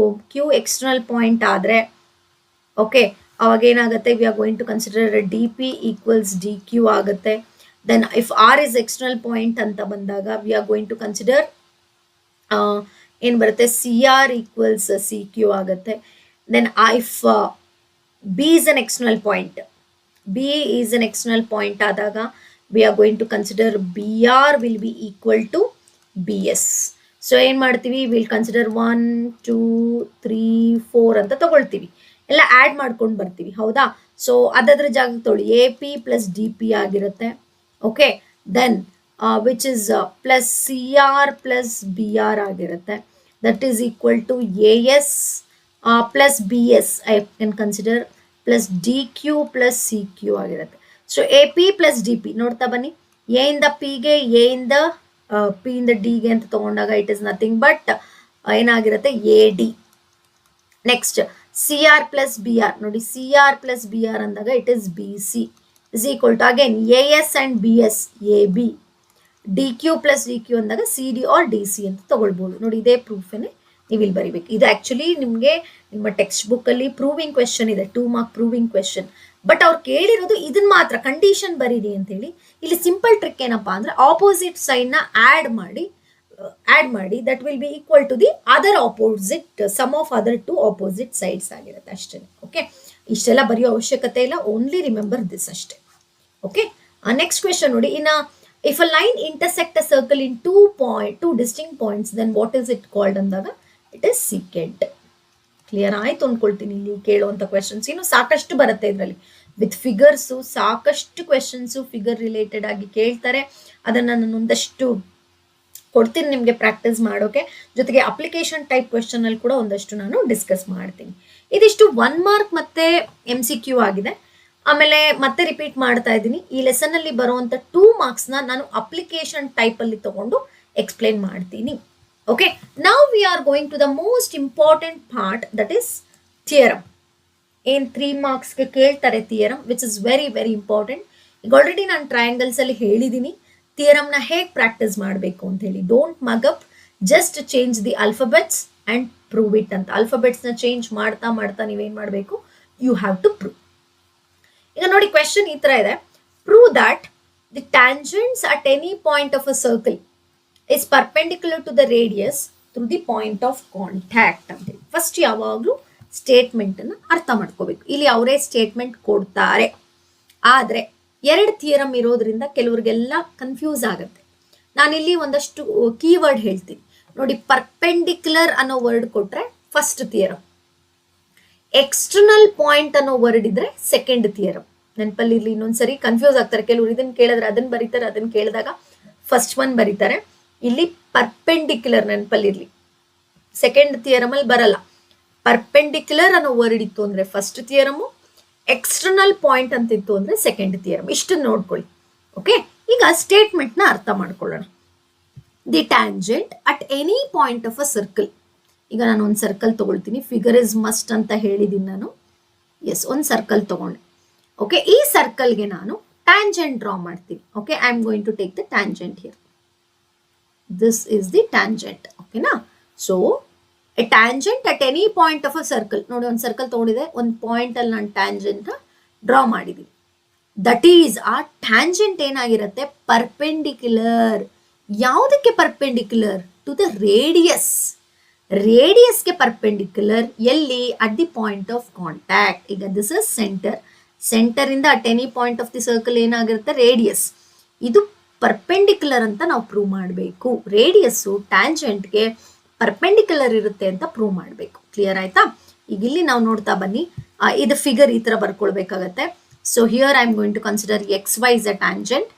Q external point ಆದ್ರೆ ಓಕೆ, ಅವಾಗ ಏನಾಗುತ್ತೆ, we are going to consider DP equals DQ ಆಗುತ್ತೆ. Then if R is external point ಅಂತ ಬಂದಾಗ we are going to consider ಏನು ಬರುತ್ತೆ, CR equals CQ ಆಗುತ್ತೆ. Then if B is an external point, B is an external point ಆದಾಗ we are going to consider BR will be equal to BS. So ಏನು ಮಾಡ್ತೀವಿ, will consider 1 2 3 4 ಅಂತ ತಗೊಳ್ತೀವಿ, ಎಲ್ಲ add ಮಾಡ್ಕೊಂಡು ಬರ್ತೀವಿ. ಹೌದಾ, ಸೊ ಅದಾದ್ರ ಜಾಗಕ್ಕೆ ತೊಳಿ AP ಪ್ಲಸ್ DP ಆಗಿರುತ್ತೆ. Okay, then which is plus CR plus BR ಆಗಿರುತ್ತೆ. That is equal to AS plus BS I can consider plus DQ plus CQ ಆಗಿರುತ್ತೆ. ಸೊ AP ಪ್ಲಸ್ DP ನೋಡ್ತಾ ಬನ್ನಿ, ಎ ಇಂದ ಪಿಗೆ, A ಇಂದ P ಇಂದ ಡಿಗೆ ಅಂತ ತಗೊಂಡಾಗ ಇಟ್ ಇಸ್ ನಥಿಂಗ್ ಬಟ್ ಏನಾಗಿರುತ್ತೆ AD. Next CR plus BR ನೋಡಿ, CR ಪ್ಲಸ್ BR ಅಂದಾಗ it is BC is equal to again AS and BS AB. DQ plus DQ ಅಂದಾಗ CD ಆರ್ DC ಅಂತ ತಗೊಳ್ಬೋದು. ನೋಡಿ, ಇದೇ ಪ್ರೂಫೇನೆ ನೀವು ಇಲ್ಲಿ ಬರಿಬೇಕು. ಇದು ಆಕ್ಚುಲಿ ನಿಮಗೆ ನಿಮ್ಮ ಟೆಕ್ಸ್ಟ್ ಬುಕ್ ಅಲ್ಲಿ ಪ್ರೂವಿಂಗ್ ಕ್ವೆಶನ್ ಇದೆ, 2 ಮಾರ್ಕ್ ಪ್ರೂವಿಂಗ್ ಕ್ವೆಶನ್. ಬಟ್ ಅವ್ರು ಕೇಳಿರೋದು ಇದನ್ನ ಮಾತ್ರ ಕಂಡೀಷನ್ ಬರೀರಿ ಅಂತ ಹೇಳಿ. ಇಲ್ಲಿ ಸಿಂಪಲ್ ಟ್ರಿಕ್ ಏನಪ್ಪಾ ಅಂದ್ರೆ ಆಪೋಸಿಟ್ ಸೈಡ್ ನ ಆಡ್ ಮಾಡಿ that will be equal to the other opposite sum of other 2 opposite sides ಆಗಿರುತ್ತೆ ಅಷ್ಟೇ. ಓಕೆ, ಇಷ್ಟೆಲ್ಲ ಬರೆಯೋ ಅವಶ್ಯಕತೆ ಇಲ್ಲ, ಓನ್ಲಿ ರಿಮೆಂಬರ್ ದಿಸ್ ಅಷ್ಟೇ. ಓಕೆ, ನೆಕ್ಸ್ಟ್ ಕ್ವೆಶನ್ ನೋಡಿ, if a line intersect a circle in 2 distinct points then what is it called ಅಂದಾಗ it is secant. Clear ಆಯ್ತು ಅನ್ಕೊಳ್ತೀನಿ. ಇಲ್ಲಿ ಕೇಳುವಂತ ಕ್ವೆಶನ್ಸ್ ಇನ್ನು ಸಾಕಷ್ಟು ಬರುತ್ತೆ ಇದರಲ್ಲಿ, ವಿತ್ ಫಿಗರ್ಸು ಸಾಕಷ್ಟು ಕ್ವೆಶನ್ಸು ಫಿಗರ್ ರಿಲೇಟೆಡ್ ಆಗಿ ಕೇಳ್ತಾರೆ. ಅದನ್ನ ನಾನು ಒಂದಷ್ಟು ಕೊಡ್ತೀನಿ ನಿಮಗೆ ಪ್ರಾಕ್ಟೀಸ್ ಮಾಡೋಕೆ. ಜೊತೆಗೆ ಅಪ್ಲಿಕೇಶನ್ ಟೈಪ್ ಕ್ವೆಶನ್ ಅಲ್ಲಿ ಕೂಡ ಒಂದಷ್ಟು ನಾನು ಡಿಸ್ಕಸ್ ಮಾಡ್ತೀನಿ. ಇದಿಷ್ಟು 1 ಮಾರ್ಕ್ ಮತ್ತೆ MCQ ಆಗಿದೆ. ಆಮೇಲೆ ಮತ್ತೆ ರಿಪೀಟ್ ಮಾಡ್ತಾ ಇದ್ದೀನಿ, ಈ ಲೆಸನ್ ಅಲ್ಲಿ ಬರುವಂತ 2 ಮಾರ್ಕ್ಸ್ನ ನಾನು ಅಪ್ಲಿಕೇಶನ್ ಟೈಪ್ ಅಲ್ಲಿ ತಗೊಂಡು ಎಕ್ಸ್ಪ್ಲೈನ್ ಮಾಡ್ತೀನಿ. Okay, now we are going to the most important part, that is theorem. In 3 marks ಗೆ ಕೇಳ್ತಾರೆ theorem, which is very very important. ಈಗ ಆಲ್ರೆಡಿ ನಾನು ಟ್ರಯಾಂಗಲ್ಸ್ ಅಲ್ಲಿ ಹೇಳಿದ್ದೀನಿ ಥಿಯರಮ್ ನ ಹೇಗೆ ಪ್ರಾಕ್ಟೀಸ್ ಮಾಡಬೇಕು ಅಂತ ಹೇಳಿ. Don't mug up, just change the alphabets and prove it ಅಂತ. ಆಲ್ಫಾಬೆಟ್ಸ್ ನ ಚೇಂಜ್ ಮಾಡ್ತಾ ನೀವೇನ್ ಮಾಡಬೇಕು, ಯು ಹ್ಯಾವ್ ಟು ಪ್ರೂವ್. ಈಗ ನೋಡಿ, ಕ್ವೆಶನ್ ಈ ತರ ಇದೆ, prove that the tangents at any point of a circle is perpendicular to the radius through the point of contact ಅಂತ ಹೇಳಿ. ಫಸ್ಟ್ ಯಾವಾಗಲೂ ಸ್ಟೇಟ್ಮೆಂಟ್ ಅನ್ನ ಅರ್ಥ ಮಾಡ್ಕೋಬೇಕು. ಇಲ್ಲಿ ಅವರೇ ಸ್ಟೇಟ್ಮೆಂಟ್ ಕೊಡ್ತಾರೆ, ಆದ್ರೆ 2 ಥಿಯರಮ್ ಇರೋದ್ರಿಂದ ಕೆಲವರಿಗೆಲ್ಲ ಕನ್ಫ್ಯೂಸ್ ಆಗುತ್ತೆ. ನಾನಿಲ್ಲಿ ಒಂದಷ್ಟು ಕೀವರ್ಡ್ ಹೇಳ್ತೀನಿ ನೋಡಿ. ಪರ್ಪೆಂಡಿಕ್ಯುಲರ್ ಅನ್ನೋ ವರ್ಡ್ ಕೊಟ್ರೆ ಫಸ್ಟ್ ಥಿಯರಮ್, ಎಕ್ಸ್ಟರ್ನಲ್ ಪಾಯಿಂಟ್ ಅನ್ನೋ ವರ್ಡ್ ಇದ್ರೆ ಸೆಕೆಂಡ್ ಥಿಯರಮ್. ನೆನಪಲ್ಲಿ ಇರ್ಲಿ, ಇನ್ನೊಂದ್ಸರಿ ಕನ್ಫ್ಯೂಸ್ ಆಗ್ತಾರೆ ಕೆಲವರು. ಇದನ್ನ ಕೇಳಿದ್ರೆ ಅದನ್ನ ಬರೀತಾರೆ, ಅದನ್ನ ಕೇಳಿದಾಗ ಫಸ್ಟ್ ಒನ್ ಬರೀತಾರೆ. ಇಲ್ಲಿ ಪರ್ಪೆಂಡಿಕ್ಯುಲರ್ ನೆನಪಲ್ಲಿರ್ಲಿ, ಸೆಕೆಂಡ್ ಥಿಯರಮ್ ಅಲ್ಲಿ ಬರಲ್ಲ. ಪರ್ಪೆಂಡಿಕ್ಯುಲರ್ ಅನ್ನೋ ವರ್ಡ್ ಇತ್ತು ಅಂದ್ರೆ ಫಸ್ಟ್ ಥಿಯರಮ್, ಎಕ್ಸ್ಟರ್ನಲ್ ಪಾಯಿಂಟ್ ಅಂತ ಇತ್ತು ಅಂದ್ರೆ ಸೆಕೆಂಡ್ ಥಿಯರಮ್. ಇಷ್ಟನ್ನು ನೋಡ್ಕೊಳ್ಳಿ. ಓಕೆ, ಈಗ ಸ್ಟೇಟ್ಮೆಂಟ್ ನ ಅರ್ಥ ಮಾಡ್ಕೊಳ್ಳೋಣ. The tangent at any point of a circle. ಈಗ ನಾನು ಒಂದು ಸರ್ಕಲ್ ತಗೊಳ್ತೀನಿ, ಫಿಗರ್ ಇಸ್ ಮಸ್ಟ್ ಅಂತ ಹೇಳಿದ್ದೀನಿ ನಾನು. ಎಸ್, ಒಂದು ಸರ್ಕಲ್ ತಗೊಂಡೆ. ಓಕೆ, ಈ ಸರ್ಕಲ್ಗೆ ನಾನು ಟ್ಯಾಂಜೆಂಟ್ ಡ್ರಾ ಮಾಡ್ತೀವಿ. Okay, I am going to take the tangent here. This is the tangent. ಓಕೆನಾ? So a tangent at any point of a circle. ನೋಡಿ, ಒಂದು ಸರ್ಕಲ್ ತಗೊಂಡಿದೆ, ಒಂದು ಪಾಯಿಂಟ್ ಅಲ್ಲಿ ನಾನು ಟ್ಯಾಂಜೆಂಟ್ ಡ್ರಾ ಮಾಡಿದ್ದೀನಿ. ದಟ್ ಈಸ್ ಆ ಟ್ಯಾಂಜೆಂಟ್ ಏನಾಗಿರುತ್ತೆ, ಪರ್ಪೆಂಡಿಕ್ಯುಲರ್. ಯಾವುದಕ್ಕೆ ಪರ್ಪೆಂಡಿಕ್ಯುಲರ್? To the radius. ರೇಡಿಯಸ್ಗೆ ಪರ್ಪೆಂಡಿಕ್ಯುಲರ್. ಎಲ್ಲಿ? At the point of contact. ಈಗ ದಿಸ್ ಇಸ್ ಸೆಂಟರ್. ಸೆಂಟರ್ ಇಂದ at any point of the circle ಏನಾಗಿರುತ್ತೆ, ರೇಡಿಯಸ್. ಇದು ಪರ್ಪೆಂಡಿಕ್ಯುಲರ್ ಅಂತ ನಾವು ಪ್ರೂವ್ ಮಾಡಬೇಕು. ರೇಡಿಯಸ್ಸು ಟ್ಯಾಂಜೆಂಟ್ಗೆ ಪರ್ಪೆಂಡಿಕ್ಯುಲರ್ ಇರುತ್ತೆ ಅಂತ ಪ್ರೂವ್ ಮಾಡಬೇಕು. ಕ್ಲಿಯರ್ ಆಯ್ತಾ? ಈಗ ಇಲ್ಲಿ ನಾವು ನೋಡ್ತಾ ಬನ್ನಿ. ಇದು ಫಿಗರ್ ಈ ತರ ಬರ್ಕೊಳ್ಬೇಕಾಗತ್ತೆ. So here I am going to consider XY is a tangent,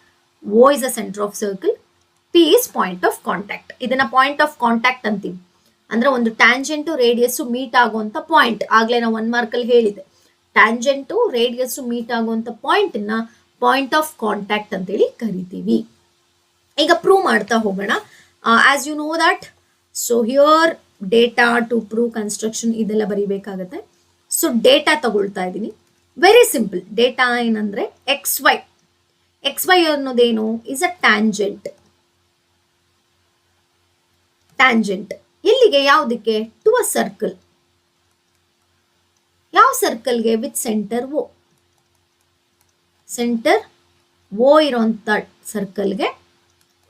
O is a center of circle, P is point of contact. ಇದನ್ನ ಪಾಯಿಂಟ್ ಆಫ್ ಕಾಂಟ್ಯಾಕ್ಟ್ ಅಂತೀವಿ. ಅಂದ್ರೆ ಒಂದು ಟ್ಯಾಂಜೆಂಟು ರೇಡಿಯಸ್ಸು ಮೀಟ್ ಆಗುವಂತ ಪಾಯಿಂಟ್. ಆಗ್ಲೇ ನಾವು 1 ಮಾರ್ಕಲ್ಲಿ ಹೇಳಿದೆ, ಟ್ಯಾಂಜೆಂಟು ರೇಡಿಯಸ್ಸು ಮೀಟ್ ಆಗುವಂತ ಪಾಯಿಂಟ್ ನ ಪಾಯಿಂಟ್ ಆಫ್ ಕಾಂಟ್ಯಾಕ್ಟ್ ಅಂತೇಳಿ ಕರಿತೀವಿ. ಈಗ ಪ್ರೂವ್ ಮಾಡ್ತಾ ಹೋಗೋಣ. As you know that, so here data to prove construction ಇದೆಲ್ಲ ಬರೀಬೇಕಾಗತ್ತೆ. ಸೊ ಡೇಟಾ ತಗೊಳ್ತಾ ಇದ್ದೀನಿ. Very simple. ಡೇಟಾ ಏನಂದ್ರೆ XY. XY ಅನ್ನೋದೇನು? Is a tangent. ಟ್ಯಾಂಜೆಂಟ್ ಎಲ್ಲಿಗೆ? ಯಾವುದಕ್ಕೆ? To a circle. ಯಾವ ಸರ್ಕಲ್ಗೆ? With centre O. Center O ಇರೋಂಥ ಸರ್ಕಲ್ಗೆ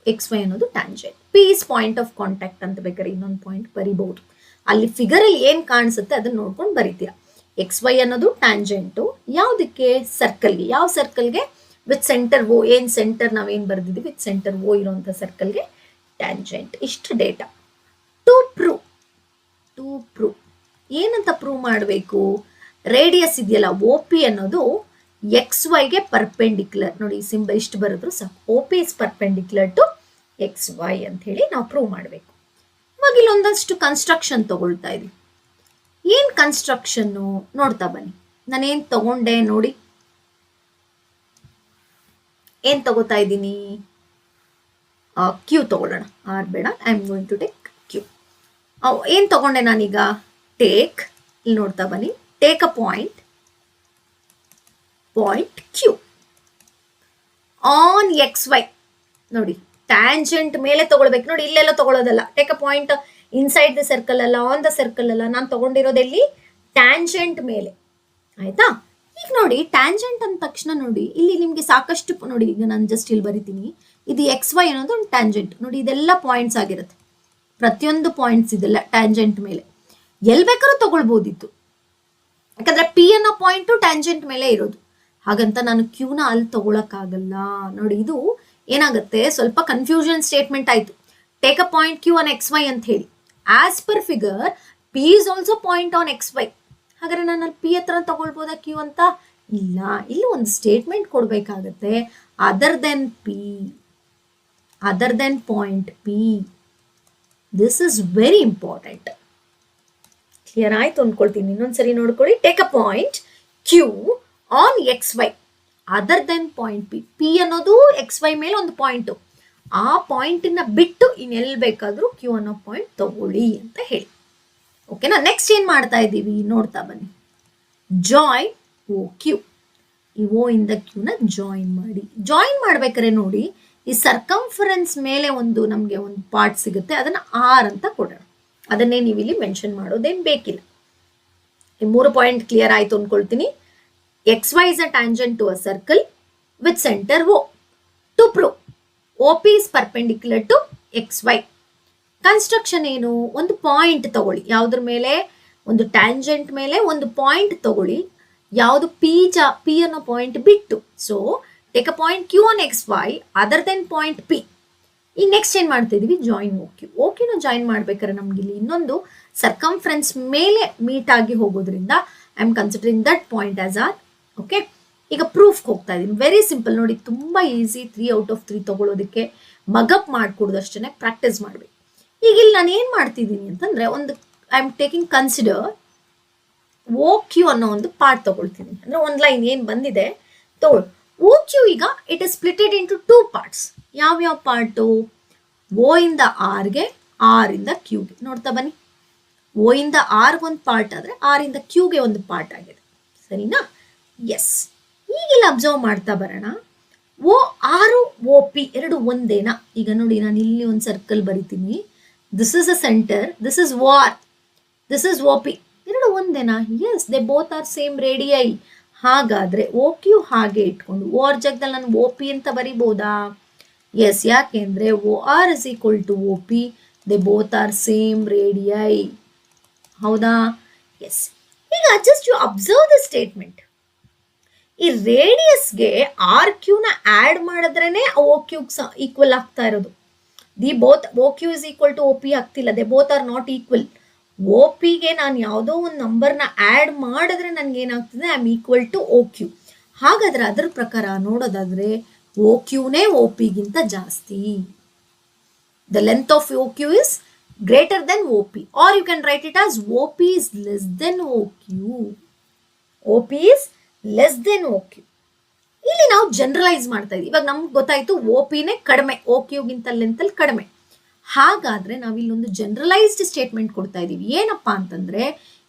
XY ಅನ್ನೋದು tangent. P is point of contact ಅಂತ ಬೇಕಾದ್ರೆ ಇನ್ನೊಂದು ಪಾಯಿಂಟ್ ಬರಿಬಹುದು. ಅಲ್ಲಿ ಫಿಗರ್ ಅಲ್ಲಿ ಏನ್ ಕಾಣಿಸುತ್ತೆ ಅದನ್ನ ನೋಡ್ಕೊಂಡು ಬರಿತೀರಾ. XY ಅನ್ನೋದು ಟ್ಯಾಂಜೆಂಟು. ಯಾವುದಕ್ಕೆ? ಸರ್ಕಲ್ಗೆ. ಯಾವ ಸರ್ಕಲ್ಗೆ? With centre O. ಏನ್ ಸೆಂಟರ್ ನಾವೇನ್ ಬರ್ದಿದ್ವಿ, ವಿತ್ ಸೆಂಟರ್ O ಇರೋಂಥ ಸರ್ಕಲ್ಗೆ ಟ್ಯಾಂಜೆಂಟ್. ಇಷ್ಟು ಡೇಟಾ. ಟು ಪ್ರೂವ್ ಏನಂತ ಪ್ರೂವ್ ಮಾಡಬೇಕು? ರೇಡಿಯಸ್ ಇದೆಯಲ್ಲ OP ಅನ್ನೋದು XYಗೆ ಪರ್ಪೆಂಡಿಕ್ಯುಲರ್. ನೋಡಿ, ಈ ಸಿಂಬಲ್ ಇಷ್ಟು ಬರೆದ್ರು ಸಾಕು. OP is perpendicular to XY ಅಂತ ಹೇಳಿ ನಾವು ಪ್ರೂವ್ ಮಾಡಬೇಕು. ಇವಾಗ ಇಲ್ಲೊಂದಷ್ಟು ಕನ್ಸ್ಟ್ರಕ್ಷನ್ ತಗೊಳ್ತಾ ಇದೀವಿ. ಏನ್ ಕನ್ಸ್ಟ್ರಕ್ಷನ್ ನೋಡ್ತಾ ಬನ್ನಿ. ನಾನೇನ್ ತಗೊಂಡೆ ನೋಡಿ. ಏನ್ ತಗೋತಾ ಇದ್ದೀನಿ? Q ತಗೊಳ್ಳೋಣ. R ಬೇಡ, I am going to take Q. ಏನ್ ತಗೊಂಡೆ ನಾನೀಗ? ಟೇಕ್. ಇಲ್ಲಿ ನೋಡ್ತಾ ಬನ್ನಿ. Take a point Q on XY. ನೋಡಿ, ಟ್ಯಾಂಜೆಂಟ್ ಮೇಲೆ ತಗೊಳ್ಬೇಕು. ನೋಡಿ, ಇಲ್ಲೆಲ್ಲ ತಗೊಳ್ಳೋದಲ್ಲ. Take a point inside the circle ಅಲ್ಲ, ಆನ್ ದ ಸರ್ಕಲ್ ಅಲ್ಲ. ನಾನು ತಗೊಂಡಿರೋದೆಲ್ಲಿ? ಟ್ಯಾಂಜೆಂಟ್ ಮೇಲೆ. ಆಯ್ತಾ? ಈಗ ನೋಡಿ, ಟ್ಯಾಂಜೆಂಟ್ ಅಂದ ತಕ್ಷಣ ನೋಡಿ, ಇಲ್ಲಿ ನಿಮ್ಗೆ ಸಾಕಷ್ಟು ನೋಡಿ. ಈಗ ನಾನು ಜಸ್ಟ್ ಇಲ್ಲಿ ಬರಿತೀನಿ. ಇದು XY ಅನ್ನೋದು ಒಂದು ಟ್ಯಾಂಜೆಂಟ್. ನೋಡಿ, ಇದೆಲ್ಲ ಪಾಯಿಂಟ್ಸ್ ಆಗಿರುತ್ತೆ. ಪ್ರತಿಯೊಂದು ಪಾಯಿಂಟ್ಸ್ ಇದೆಲ್ಲ ಟ್ಯಾಂಜೆಂಟ್ ಮೇಲೆ. ಎಲ್ಲಿ ಬೇಕಾದ್ರೂ ತಗೊಳ್ಬೋದಿತ್ತು, ಯಾಕಂದ್ರೆ P ಅನ್ನೋ ಪಾಯಿಂಟ್ ಟ್ಯಾಂಜೆಂಟ್ ಮೇಲೆ ಇರೋದು. ಹಾಗಂತ ನಾನು Qನ ಅಲ್ಲಿ ತಗೊಳಕ್ಕಾಗಲ್ಲ. ನೋಡಿ, ಇದು ಏನಾಗುತ್ತೆ, ಸ್ವಲ್ಪ ಕನ್ಫ್ಯೂಷನ್ ಸ್ಟೇಟ್ಮೆಂಟ್ ಆಯ್ತು. Take a point Q on XY ಅಂತ ಹೇಳಿ. As per figure P is also point on XY. ಹಾಗಾದ್ರೆ ನಾನು ಅಲ್ಲಿ P ಹತ್ರ ತಗೊಳ್ಬೋದಾ Q ಅಂತ? ಇಲ್ಲ. ಇಲ್ಲಿ ಒಂದು ಸ್ಟೇಟ್ಮೆಂಟ್ ಕೊಡ್ಬೇಕಾಗತ್ತೆ. Other than P, other then point P. This is very important. Clear ಆಯ್ತು ಅನ್ಕೊಳ್ತೀನಿ. ಇನ್ನೊಂದ್ಸರಿ ನೋಡ್ಕೊಳ್ಳಿ. Take a point Q on XY other then point P ಅನ್ನೋದು XY ಮೇಲೆ ಒಂದು ಪಾಯಿಂಟು. ಆ ಪಾಯಿಂಟನ್ನ ಬಿಟ್ಟು ಇನ್ನೆಲ್ಲಿ ಬೇಕಾದ್ರೂ Q ಅನ್ನೋ ಪಾಯಿಂಟ್ ತಗೊಳ್ಳಿ ಅಂತ ಹೇಳಿ. ಓಕೆನಾ? ನೆಕ್ಸ್ಟ್ ಏನ್ ಮಾಡ್ತಾ ಇದ್ದೀವಿ ನೋಡ್ತಾ ಬನ್ನಿ. Join OQ. ಈ O ಇಂದ Q ನ ಜಾಯಿನ್ ಮಾಡಿ. ಜಾಯಿನ್ ಮಾಡ್ಬೇಕಾದ್ರೆ ನೋಡಿ, ಈ ಸರ್ಕಂಫರೆನ್ಸ್ ಮೇಲೆ ನಮ್ಗೆ ಒಂದು ಪಾರ್ಟ್ ಸಿಗುತ್ತೆ. ಅದನ್ನ R ಅಂತ ಕೊಡೋಣ. ಅದನ್ನೇ ನೀವು ಇಲ್ಲಿ ಮೆನ್ಷನ್ ಮಾಡೋದೇನ್ ಬೇಕಿಲ್ಲ. ಈ 3 ಪಾಯಿಂಟ್ ಕ್ಲಿಯರ್ ಆಯ್ತು ಅನ್ಕೊಳ್ತೀನಿ. XY is a tangent to a circle with center O. To prove OP is perpendicular to XY. Construction ಏನು? ಒಂದು ಪಾಯಿಂಟ್ ತಗೊಳ್ಳಿ. ಯಾವುದ್ರ ಮೇಲೆ? ಒಂದು ಟ್ಯಾಂಜೆಂಟ್ ಮೇಲೆ ಒಂದು ಪಾಯಿಂಟ್ ತಗೊಳ್ಳಿ. ಯಾವುದು? P ಅನ್ನೋ ಪಾಯಿಂಟ್ ಬಿಟ್ಟು. So take a point Q on XY other then point P. ಈಗ ನೆಕ್ಸ್ಟ್ ಏನ್ ಮಾಡ್ತಾ ಇದೀವಿ? ಜಾಯಿನ್ OQ ನ ಜಾಯಿನ್ ಮಾಡ್ಬೇಕಾದ್ರೆ ನಮ್ಗೆ ಇಲ್ಲಿ ಇನ್ನೊಂದು ಸರ್ಕಂಫರೆನ್ಸ್ ಮೇಲೆ ಮೀಟ್ ಆಗಿ ಹೋಗೋದ್ರಿಂದ I am considering that point as R. Okay, ಈಗ ಪ್ರೂಫ್ಗೆ ಹೋಗ್ತಾ ಇದೀನಿ. ವೆರಿ ಸಿಂಪಲ್ ನೋಡಿ, ತುಂಬಾ ಈಸಿ. 3 ಔಟ್ ಆಫ್ 3 ತಗೊಳ್ಳೋದಕ್ಕೆ ಮಗಪ್ ಮಾಡ್ಕೊಡೋದು ಅಷ್ಟೇ, ಪ್ರಾಕ್ಟೀಸ್ ಮಾಡ್ಬೇಕು. ಈಗ ಇಲ್ಲಿ ನಾನು ಏನ್ ಮಾಡ್ತಿದ್ದೀನಿ ಅಂತಂದ್ರೆ, ಒಂದು I am taking consider OQ ಅನ್ನೋ ಒಂದು ಪಾರ್ಟ್ ತಗೊಳ್ತೀನಿ. ಅಂದ್ರೆ ಒಂದು ಲೈನ್ ಏನ್ ಬಂದಿದೆ ತಗೊಳ್ಳಿ. OQ ಈಗ it is splitted into 2 parts. ಯಾವ್ಯಾವ ಪಾರ್ಟು? O ಇಂದ R ಗೆ, R ಇಂದ Q ಗೆ. ನೋಡ್ತಾ ಬನ್ನಿ. O ಇಂದ R ಒಂದು ಪಾರ್ಟ್ ಆದ್ರೆ R ಇಂದ Q ಗೆ ಒಂದು ಪಾರ್ಟ್ ಆಗಿದೆ. ಸರಿನಾ? ಎಸ್. ಈಗಿಲ್ಲ ಅಬ್ಸರ್ವ್ ಮಾಡ್ತಾ ಬರೋಣ. ಓ ಆರು ಓ ಪಿ ಎರಡು ಒಂದೇನಾ? ಈಗ ನೋಡಿ ನಾನು ಇಲ್ಲಿ ಒಂದು ಸರ್ಕಲ್ ಬರಿತೀನಿ. This is a center, this is ವಾರ್, ದಿಸ್ ಇಸ್ ಓ ಪಿ. ಎರಡು ಒಂದೇನಾ? Yes, they both are same radii. ಹಾಗಾದ್ರೆ ಓ ಕ್ಯೂ ಹಾಗೆ ಇಟ್ಕೊಂಡು ಓ ಆರ್ ಜಾಗದಲ್ಲಿ ನಾನು ಓ ಪಿ ಅಂತ ಬರಿಬೋದಾ? ಎಸ್, ಯಾಕೆಂದ್ರೆ O R is equal to O P, they both are same radii. ಹೌದಾ? ಎಸ್. ಈಗ just you observe the statement. ಈ ರೇಡಿಯಸ್ಗೆ ಆರ್ ಕ್ಯೂನ ಆಡ್ ಮಾಡಿದ್ರೇನೆ ಓ ಕ್ಯೂಗ್ ಈಕ್ವಲ್ ಆಗ್ತಾ ಇರೋದು. The both O Q is equal to O P ಆಗ್ತಿಲ್ಲ, they both are not equal. O ಪಿಗೆ ನಾನು ಯಾವುದೋ ಒಂದು ನಂಬರ್ನ ಆಡ್ ಮಾಡಿದ್ರೆ ನನ್ಗೆ ಏನಾಗ್ತದೆ, I am equal to O Q. ಹಾಗಾದ್ರೆ ಅದರ ಪ್ರಕಾರ ನೋಡೋದಾದ್ರೆ ಓ ಕ್ಯೂನೇ ಓ ಪಿಗಿಂತ ಜಾಸ್ತಿ. The length of O Q is greater then O P, or you can write it as O P is less then O Q. O P is less then O Q. ಇಲ್ಲಿ ನಾವು generalise ಮಾಡ್ತಾ ಇದ್ದೀವಿ. ಇವಾಗ ನಮ್ಗೆ ಗೊತ್ತಾಯ್ತು ಓ ಪಿನೇ ಕಡಿಮೆ, ಓ ಕ್ಯೂಗಿಂತ ಲೆಂತಲ್ಲಿ ಕಡಿಮೆ. ಹಾಗಾದ್ರೆ ನಾವು ಇಲ್ಲೊಂದು ಜನರಲೈಸ್ಡ್ ಸ್ಟೇಟ್ಮೆಂಟ್ ಕೊಡ್ತಾ ಇದ್ದೀವಿ. ಏನಪ್ಪಾ ಅಂತಂದ್ರೆ,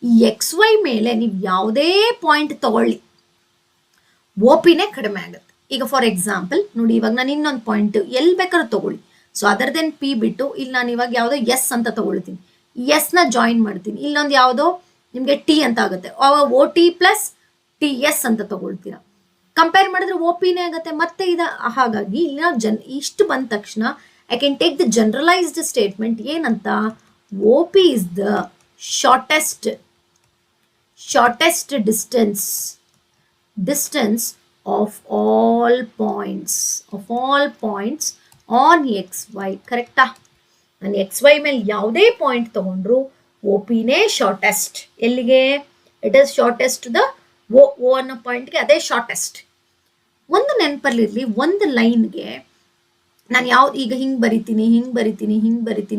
ಈ ಎಕ್ಸ್ ವೈ ಮೇಲೆ ನೀವು ಯಾವುದೇ ಪಾಯಿಂಟ್ ತಗೊಳ್ಳಿ, ಓ ಪಿನೇ ಕಡಿಮೆ ಆಗುತ್ತೆ. ಈಗ ಫಾರ್ ಎಕ್ಸಾಂಪಲ್ ನೋಡಿ, ಇವಾಗ ನಾನು ಇನ್ನೊಂದು ಪಾಯಿಂಟ್ ಎಲ್ಲಿ ಬೇಕಾದ್ರೂ ತಗೊಳ್ಳಿ. ಸೊ ಅದರ್ ದೆನ್ ಪಿ ಬಿಟ್ಟು ಇಲ್ಲಿ ನಾನು ಇವಾಗ ಯಾವುದೋ ಎಸ್ ಅಂತ ತಗೊಳ್ತೀನಿ, ಎಸ್ ನ ಜಾಯಿನ್ ಮಾಡ್ತೀನಿ. ಇಲ್ಲೊಂದು ಯಾವುದೋ ನಿಮಗೆ ಟಿ ಅಂತ ಆಗುತ್ತೆ, O T plus T S ಅಂತ ತಗೊಳ್ತೀರಾ. ಕಂಪೇರ್ ಮಾಡಿದ್ರೆ ಓ ಪಿನೇ ಆಗುತ್ತೆ ಮತ್ತೆ ಇದು. ಹಾಗಾಗಿ ಇಲ್ಲಿ ನಾವು ಇಷ್ಟು ಬಂದ ತಕ್ಷಣ I can take the generalized statement ಏನಂತ, O P is the shortest distance of all points on X Y. ಕರೆಕ್ಟಾ? ನಾನು ಎಕ್ಸ್ ವೈ ಮೇಲೆ ಯಾವುದೇ ಪಾಯಿಂಟ್ ತಗೊಂಡ್ರು ಓ ಪಿನೇ ಶಾರ್ಟೆಸ್ಟ್. ಎಲ್ಲಿಗೆ? It is shortest the O ಅನ್ನೋ ಪಾಯಿಂಟ್ಗೆ, ಅದೇ ಶಾರ್ಟೆಸ್ಟ್. ಒಂದು ನೆನಪಲ್ಲಿರಲಿ, ಒಂದು ಲೈನ್ಗೆ ನಾನು ಯಾವ್ದು ಈಗ ಹಿಂಗೆ ಬರಿತೀನಿ,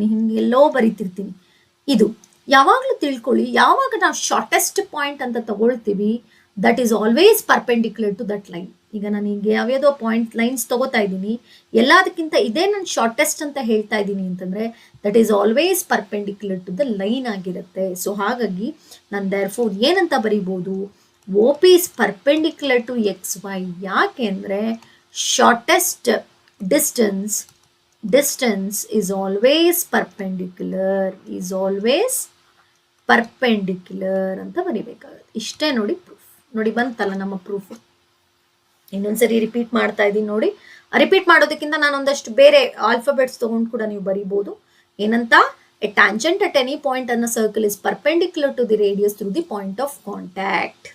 ಹಿಂಗೆ ಎಲ್ಲೋ ಬರಿತಿರ್ತೀನಿ. ಇದು ಯಾವಾಗಲೂ ತಿಳ್ಕೊಳ್ಳಿ, ಯಾವಾಗ ನಾವು ಶಾರ್ಟೆಸ್ಟ್ ಪಾಯಿಂಟ್ ಅಂತ ತಗೊಳ್ತೀವಿ, that is always perpendicular to that line. ಈಗ ನಾನು ಈಗ ಯಾವ್ಯಾವುದೋ ಪಾಯಿಂಟ್ ಲೈನ್ಸ್ ತಗೋತಾ ಇದ್ದೀನಿ, ಎಲ್ಲದಕ್ಕಿಂತ ಇದೇ ನಾನು ಶಾರ್ಟೆಸ್ಟ್ ಅಂತ ಹೇಳ್ತಾ ಇದ್ದೀನಿ ಅಂತಂದ್ರೆ that is always perpendicular to the line ಆಗಿರುತ್ತೆ. ಸೊ ಹಾಗಾಗಿ ನಾನು ದೇರ್ಫೋರ್ ಏನಂತ ಬರಿಬೋದು, O P is perpendicular to X Y. ಯಾಕೆಂದ್ರೆ shortest distance is always perpendicular ಅಂತ ಬರಿಬೇಕಾಗುತ್ತೆ. ಇಷ್ಟೇ ನೋಡಿ ಪ್ರೂಫ್. ನೋಡಿ ಬಂತಲ್ಲ ನಮ್ಮ ಪ್ರೂಫ್. ಇನ್ನೊಂದ್ಸರಿ ರಿಪೀಟ್ ಮಾಡ್ತಾ ಇದ್ದೀನಿ ನೋಡಿ. ರಿಪೀಟ್ ಮಾಡೋದಕ್ಕಿಂತ ನಾನು ಒಂದಷ್ಟು ಬೇರೆ ಆಲ್ಫಾಬೆಟ್ಸ್ ತಗೊಂಡು ಕೂಡ ನೀವು ಬರಿಬೋದು. ಏನಂತ, a tangent at any point on a circle is perpendicular to the radius through the point of contact.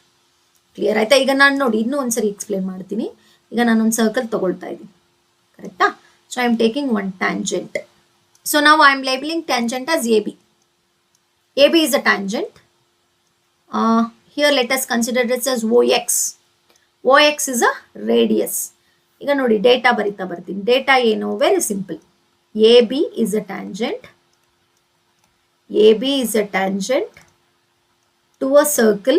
Clear ಆಯ್ತಾ? ಈಗ ನಾನು ನೋಡಿ ಇನ್ನೂ ಒಂದ್ಸರಿ ಎಕ್ಸ್ಪ್ಲೇನ್ ಮಾಡ್ತೀನಿ. ಈಗ ನಾನೊಂದು ಸರ್ಕಲ್ ತಗೊಳ್ತಾ ಇದ್ದೀನಿ, ಕರೆಕ್ಟಾ? So I am taking one tangent. So now I am labeling tangent as AB. AB is a tangent. Here let us consider this as OX. OX is a radius. ಈಗ ನೋಡಿ data ಬರಿತಾ ಬರ್ತೀನಿ. Data ಏನು? Very simple. AB is a tangent. AB is a tangent to a circle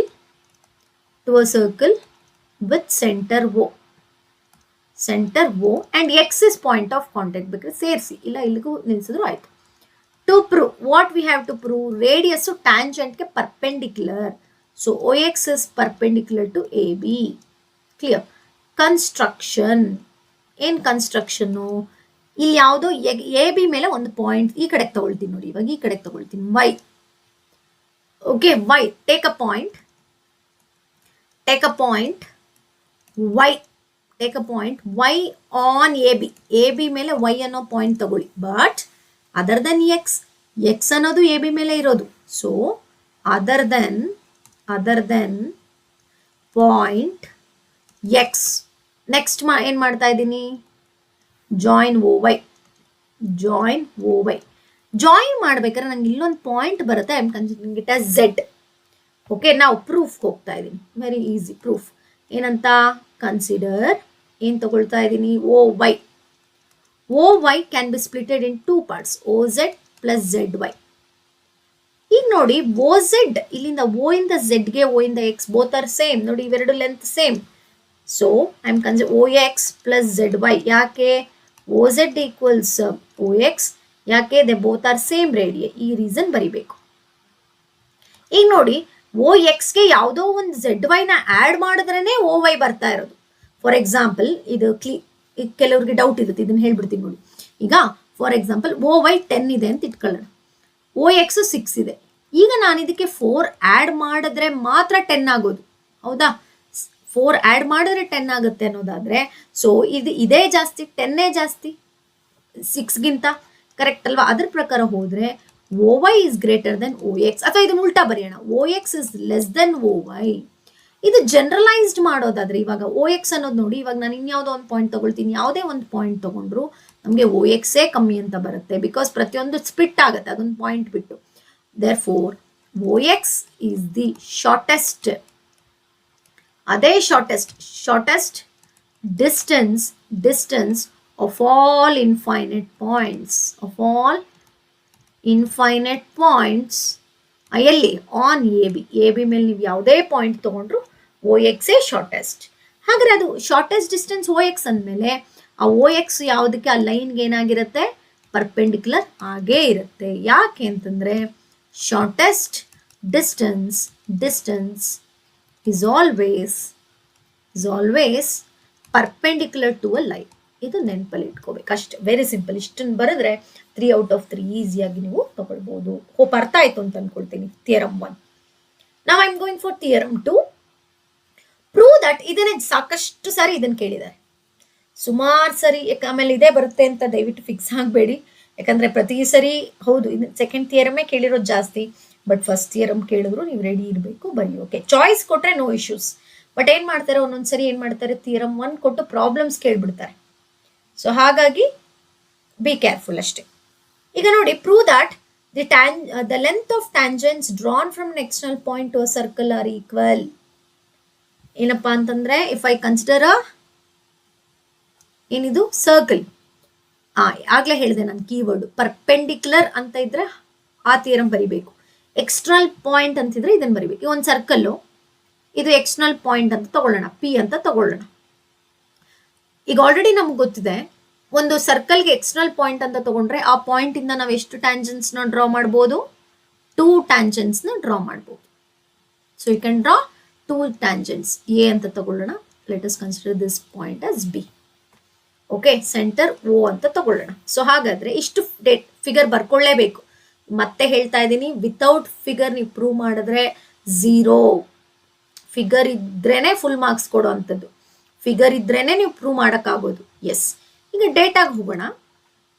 with center O and X is point of contact. ಬೇಕಾದ್ರೆ ಸೇರಿಸಿ, ಇಲ್ಲ ಇಲ್ಲಿಗೂ ನಿಲ್ಸಿದ್ರು ಆಯ್ತು. To prove, what we have to prove, radius ಟ್ಯಾಂಜೆಂಟ್ಗೆ perpendicular. So OX is perpendicular to AB. Clear? Construction. ಏನು ಕನ್ಸ್ಟ್ರಕ್ಷನ್ನು? ಇಲ್ಲಿ ಯಾವುದೋ AB ಮೇಲೆ ಒಂದು ಪಾಯಿಂಟ್ ಈ ಕಡೆಗೆ ತಗೊಳ್ತೀನಿ ನೋಡಿ. ಇವಾಗ ಈ ಕಡೆಗೆ ತಗೊಳ್ತೀನಿ, Y. Okay, Y. Take a point Y. Take a point Y on AB. AB ಮೇಲೆ Y ಅನ್ನೋ ಪಾಯಿಂಟ್ ತಗೊಳ್ಳಿ. ಬಟ್ ಅದರ್ ದೆನ್ X ಅನ್ನೋದು AB ಮೇಲೆ ಇರೋದು. So other then point X. Next ಏನು ಮಾಡ್ತಾ ಇದ್ದೀನಿ, ಜಾಯಿನ್ OY. ಜಾಯಿನ್ ಮಾಡ್ಬೇಕಾದ್ರೆ ನಂಗೆ ಇಲ್ಲೊಂದು ಪಾಯಿಂಟ್ ಬರುತ್ತೆ, I am considering it as Z. Okay, ನಾವು ಪ್ರೂಫ್ ಹೋಗ್ತಾ ಇದ್ದೀನಿ. Very easy proof. ಏನಂತ, ಕನ್ಸಿಡರ್ ಏನು ತಗೊಳ್ತಾ ಇದ್ದೀನಿ, OY. OY can be splitted in two parts, OZ plus ZY. ಈಗ ನೋಡಿ OZ, ಇಲ್ಲಿಂದ O ಇಂದ Zಗೆ, O ಇಂದ X ಬೋತ್ ಆರ್ ಸೇಮ್. ನೋಡಿ ಇವೆರಡು length same. So I am consider OX plus ZY. ಯಾಕೆ? OZ equals OX. ಯಾಕೆ? They both are same radii. ಈ ರೀಸನ್ ಬರಿಬೇಕು. ಈಗ ನೋಡಿ OXಗೆ ಯಾವುದೋ ಒಂದು ZY ನ ಆಡ್ ಮಾಡಿದ್ರೇನೆ OY ಬರ್ತಾ ಇರೋದು. ಫಾರ್ ಎಕ್ಸಾಂಪಲ್ ಇದು ಈಗ ಕೆಲವ್ರಿಗೆ ಡೌಟ್ ಇರುತ್ತೆ, ಇದನ್ನ ಹೇಳ್ಬಿಡ್ತೀನಿ ನೋಡಿ. ಈಗ ಫಾರ್ ಎಕ್ಸಾಂಪಲ್ OY 10 ಇದೆ ಅಂತ ಇಟ್ಕೊಳ್ಳೋಣ, OX 6 ಇದೆ. ಈಗ ನಾನು ಇದಕ್ಕೆ 4 ಆ್ಯಡ್ ಮಾಡಿದ್ರೆ ಮಾತ್ರ 10 ಆಗೋದು, ಹೌದಾ? 4 ಆ್ಯಡ್ ಮಾಡಿದ್ರೆ 10 ಆಗುತ್ತೆ ಅನ್ನೋದಾದ್ರೆ, ಸೊ ಇದೇ ಜಾಸ್ತಿ, 10 ಜಾಸ್ತಿ 6ಗಿಂತ, ಕರೆಕ್ಟ್ ಅಲ್ವಾ? ಅದ್ರ ಪ್ರಕಾರ ಹೋದ್ರೆ OY is greater than OX, ಅಥವಾ ಇದನ್ನ ಉಲ್ಟಾ ಬರೆಯೋಣ, OX is less than OY. ಇದು ಜನರಲೈಸ್ಡ್ ಮಾಡೋದಾದ್ರೆ ಇವಾಗ OX ಅನ್ನೋದು ನೋಡಿ, ಇವಾಗ ನಾನು ಇನ್ಯಾವುದೋ ಒಂದು ಪಾಯಿಂಟ್ ತಗೊಳ್ತೀನಿ, ಯಾವುದೇ ಒಂದು ಪಾಯಿಂಟ್ ತಗೊಂಡ್ರು ನಮಗೆ OX ಕಮ್ಮಿ ಅಂತ ಬರುತ್ತೆ, ಬಿಕಾಸ್ ಪ್ರತಿಯೊಂದು ಸ್ಪ್ಲಿಟ್ ಆಗುತ್ತೆ ಅದೊಂದು ಪಾಯಿಂಟ್ ಬಿಟ್ಟು. Therefore OX is the shortest, ಅದೇ shortest distance of all infinite points, ಎಲ್ಲಿ ಆನ್ AB ಮೇಲೆ ನೀವು ಯಾವುದೇ ಪಾಯಿಂಟ್ ತಗೊಂಡ್ರು OX ಶಾರ್ಟೆಸ್ಟ್. ಹಾಗಾದ್ರೆ ಅದು ಶಾರ್ಟೆಸ್ಟ್ ಡಿಸ್ಟೆನ್ಸ್ OX ಅಂದಮೇಲೆ ಆ OX ಯಾವುದಕ್ಕೆ, ಆ ಲೈನ್ಗೆ ಏನಾಗಿರುತ್ತೆ, ಪರ್ಪೆಂಡಿಕ್ಯುಲರ್ ಆಗೇ ಇರುತ್ತೆ. ಯಾಕೆ ಅಂತಂದ್ರೆ shortest distance is always perpendicular to a line. ಇದು ನೆನಪಲ್ಲಿ ಇಟ್ಕೋಬೇಕು ಅಷ್ಟೇ, ವೆರಿ ಸಿಂಪಲ್. ಇಷ್ಟನ್ನು ಬರೆದ್ರೆ 3 out of 3 ಈಸಿಯಾಗಿ ನೀವು ತಗೊಳ್ಬಹುದು. ಹೋಪ್ ಅರ್ಥ ಆಯ್ತು ಅಂತ ಅನ್ಕೊಳ್ತೀನಿ. Theorem 1. Now I'm going for theorem 2. Prove that. ಇದನ್ನೇ ಸಾಕಷ್ಟು ಸಾರಿ ಇದನ್ನು ಕೇಳಿದ್ದಾರೆ, ಸುಮಾರು ಸರಿ. ಆಮೇಲೆ ಇದೇ ಬರುತ್ತೆ ಅಂತ ದಯವಿಟ್ಟು ಫಿಕ್ಸ್ ಆಗಬೇಡಿ, ಯಾಕಂದ್ರೆ ಪ್ರತಿ ಸರಿ ಹೌದು ಸೆಕೆಂಡ್ ಥಿಯರಮೇ ಕೇಳಿರೋದು ಜಾಸ್ತಿ, ಬಟ್ ಫಸ್ಟ್ ಥಿಯರಮ್ ಕೇಳಿದ್ರು ನೀವು ರೆಡಿ ಇರಬೇಕು, ಬರೀ ಓಕೆ. ಚಾಯ್ಸ್ ಕೊಟ್ರೆ ನೋ ಇಶ್ಯೂಸ್, ಬಟ್ ಏನ್ ಮಾಡ್ತಾರೆ ಒಂದೊಂದ್ಸರಿ ಏನ್ ಮಾಡ್ತಾರೆ, ಥಿಯರಮ್ 1 ಕೊಟ್ಟು ಪ್ರಾಬ್ಲಮ್ಸ್ ಕೇಳ್ಬಿಡ್ತಾರೆ. ಸೊ ಹಾಗಾಗಿ ಬಿ ಕೇರ್ಫುಲ್ ಅಷ್ಟೇ. ಈಗ ನೋಡಿ, prove that the length of tangents drawn from an external point to a circle are equal. ಏನಪ್ಪಾ ಅಂತಂದ್ರೆ, ಇಫ್ ಐ ಕನ್ಸಿಡರ್ ಏನಿದು ಸರ್ಕಲ್, ಆಗ್ಲೇ ಹೇಳಿದೆ ನಾನು ಕೀವರ್ಡ್ ಪರ್ಪೆಂಡಿಕ್ಯುಲರ್ ಅಂತ ಇದ್ರೆ ಆ ಥಿಯರಮ್ ಬರಿಬೇಕು, ಎಕ್ಸ್ಟರ್ನಲ್ ಪಾಯಿಂಟ್ ಅಂತಿದ್ರೆ ಇದನ್ನ ಬರಿಬೇಕು. ಈ ಒಂದು ಸರ್ಕಲ್ಲು, ಇದು ಎಕ್ಸ್ಟರ್ನಲ್ ಪಾಯಿಂಟ್ ಅಂತ ತಗೊಳ್ಳೋಣ, P ಅಂತ ತಗೊಳ್ಳೋಣ. ಈಗ ಆಲ್ರೆಡಿ ನಮ್ಗೆ ಗೊತ್ತಿದೆ, ಒಂದು ಸರ್ಕಲ್ಗೆ ಎಕ್ಸ್ಟರ್ನಲ್ ಪಾಯಿಂಟ್ ಅಂತ ತಗೊಂಡ್ರೆ ಆ ಪಾಯಿಂಟ್ ಇಂದ ನಾವು ಎಷ್ಟು ಟ್ಯಾಂಜೆಂಟ್ಸ್ ನ ಡ್ರಾ ಮಾಡ್ಬೋದು, 2 ಟ್ಯಾಂಜೆಂಟ್ಸ್ ನ ಡ್ರಾ ಮಾಡ್ಬೋದು. So you can draw 2 tangents. A ಅಂತ ತಗೊಳ್ಳೋಣ, let us consider this point as B. Okay, centre O ಅಂತ ತಗೊಳ್ಳೋಣ. ಸೊ ಹಾಗಾದ್ರೆ ಇಷ್ಟು ಫಿಗರ್ ಬರ್ಕೊಳ್ಳೇಬೇಕು. ಮತ್ತೆ ಹೇಳ್ತಾ ಇದ್ದೀನಿ, ವಿತೌಟ್ ಫಿಗರ್ ನೀವು ಪ್ರೂವ್ ಮಾಡಿದ್ರೆ 0. ಫಿಗರ್ ಇದ್ರೇನೆ ಫುಲ್ ಮಾರ್ಕ್ಸ್ ಕೊಡೋ ಅಂಥದ್ದು, ಫಿಗರ್ ಇದ್ರೇನೆ ನೀವು ಪ್ರೂವ್ ಮಾಡೋಕ್ಕಾಗೋದು. ಎಸ್, ಈಗ ಡೇಟಾಗೆ ಹೋಗೋಣ.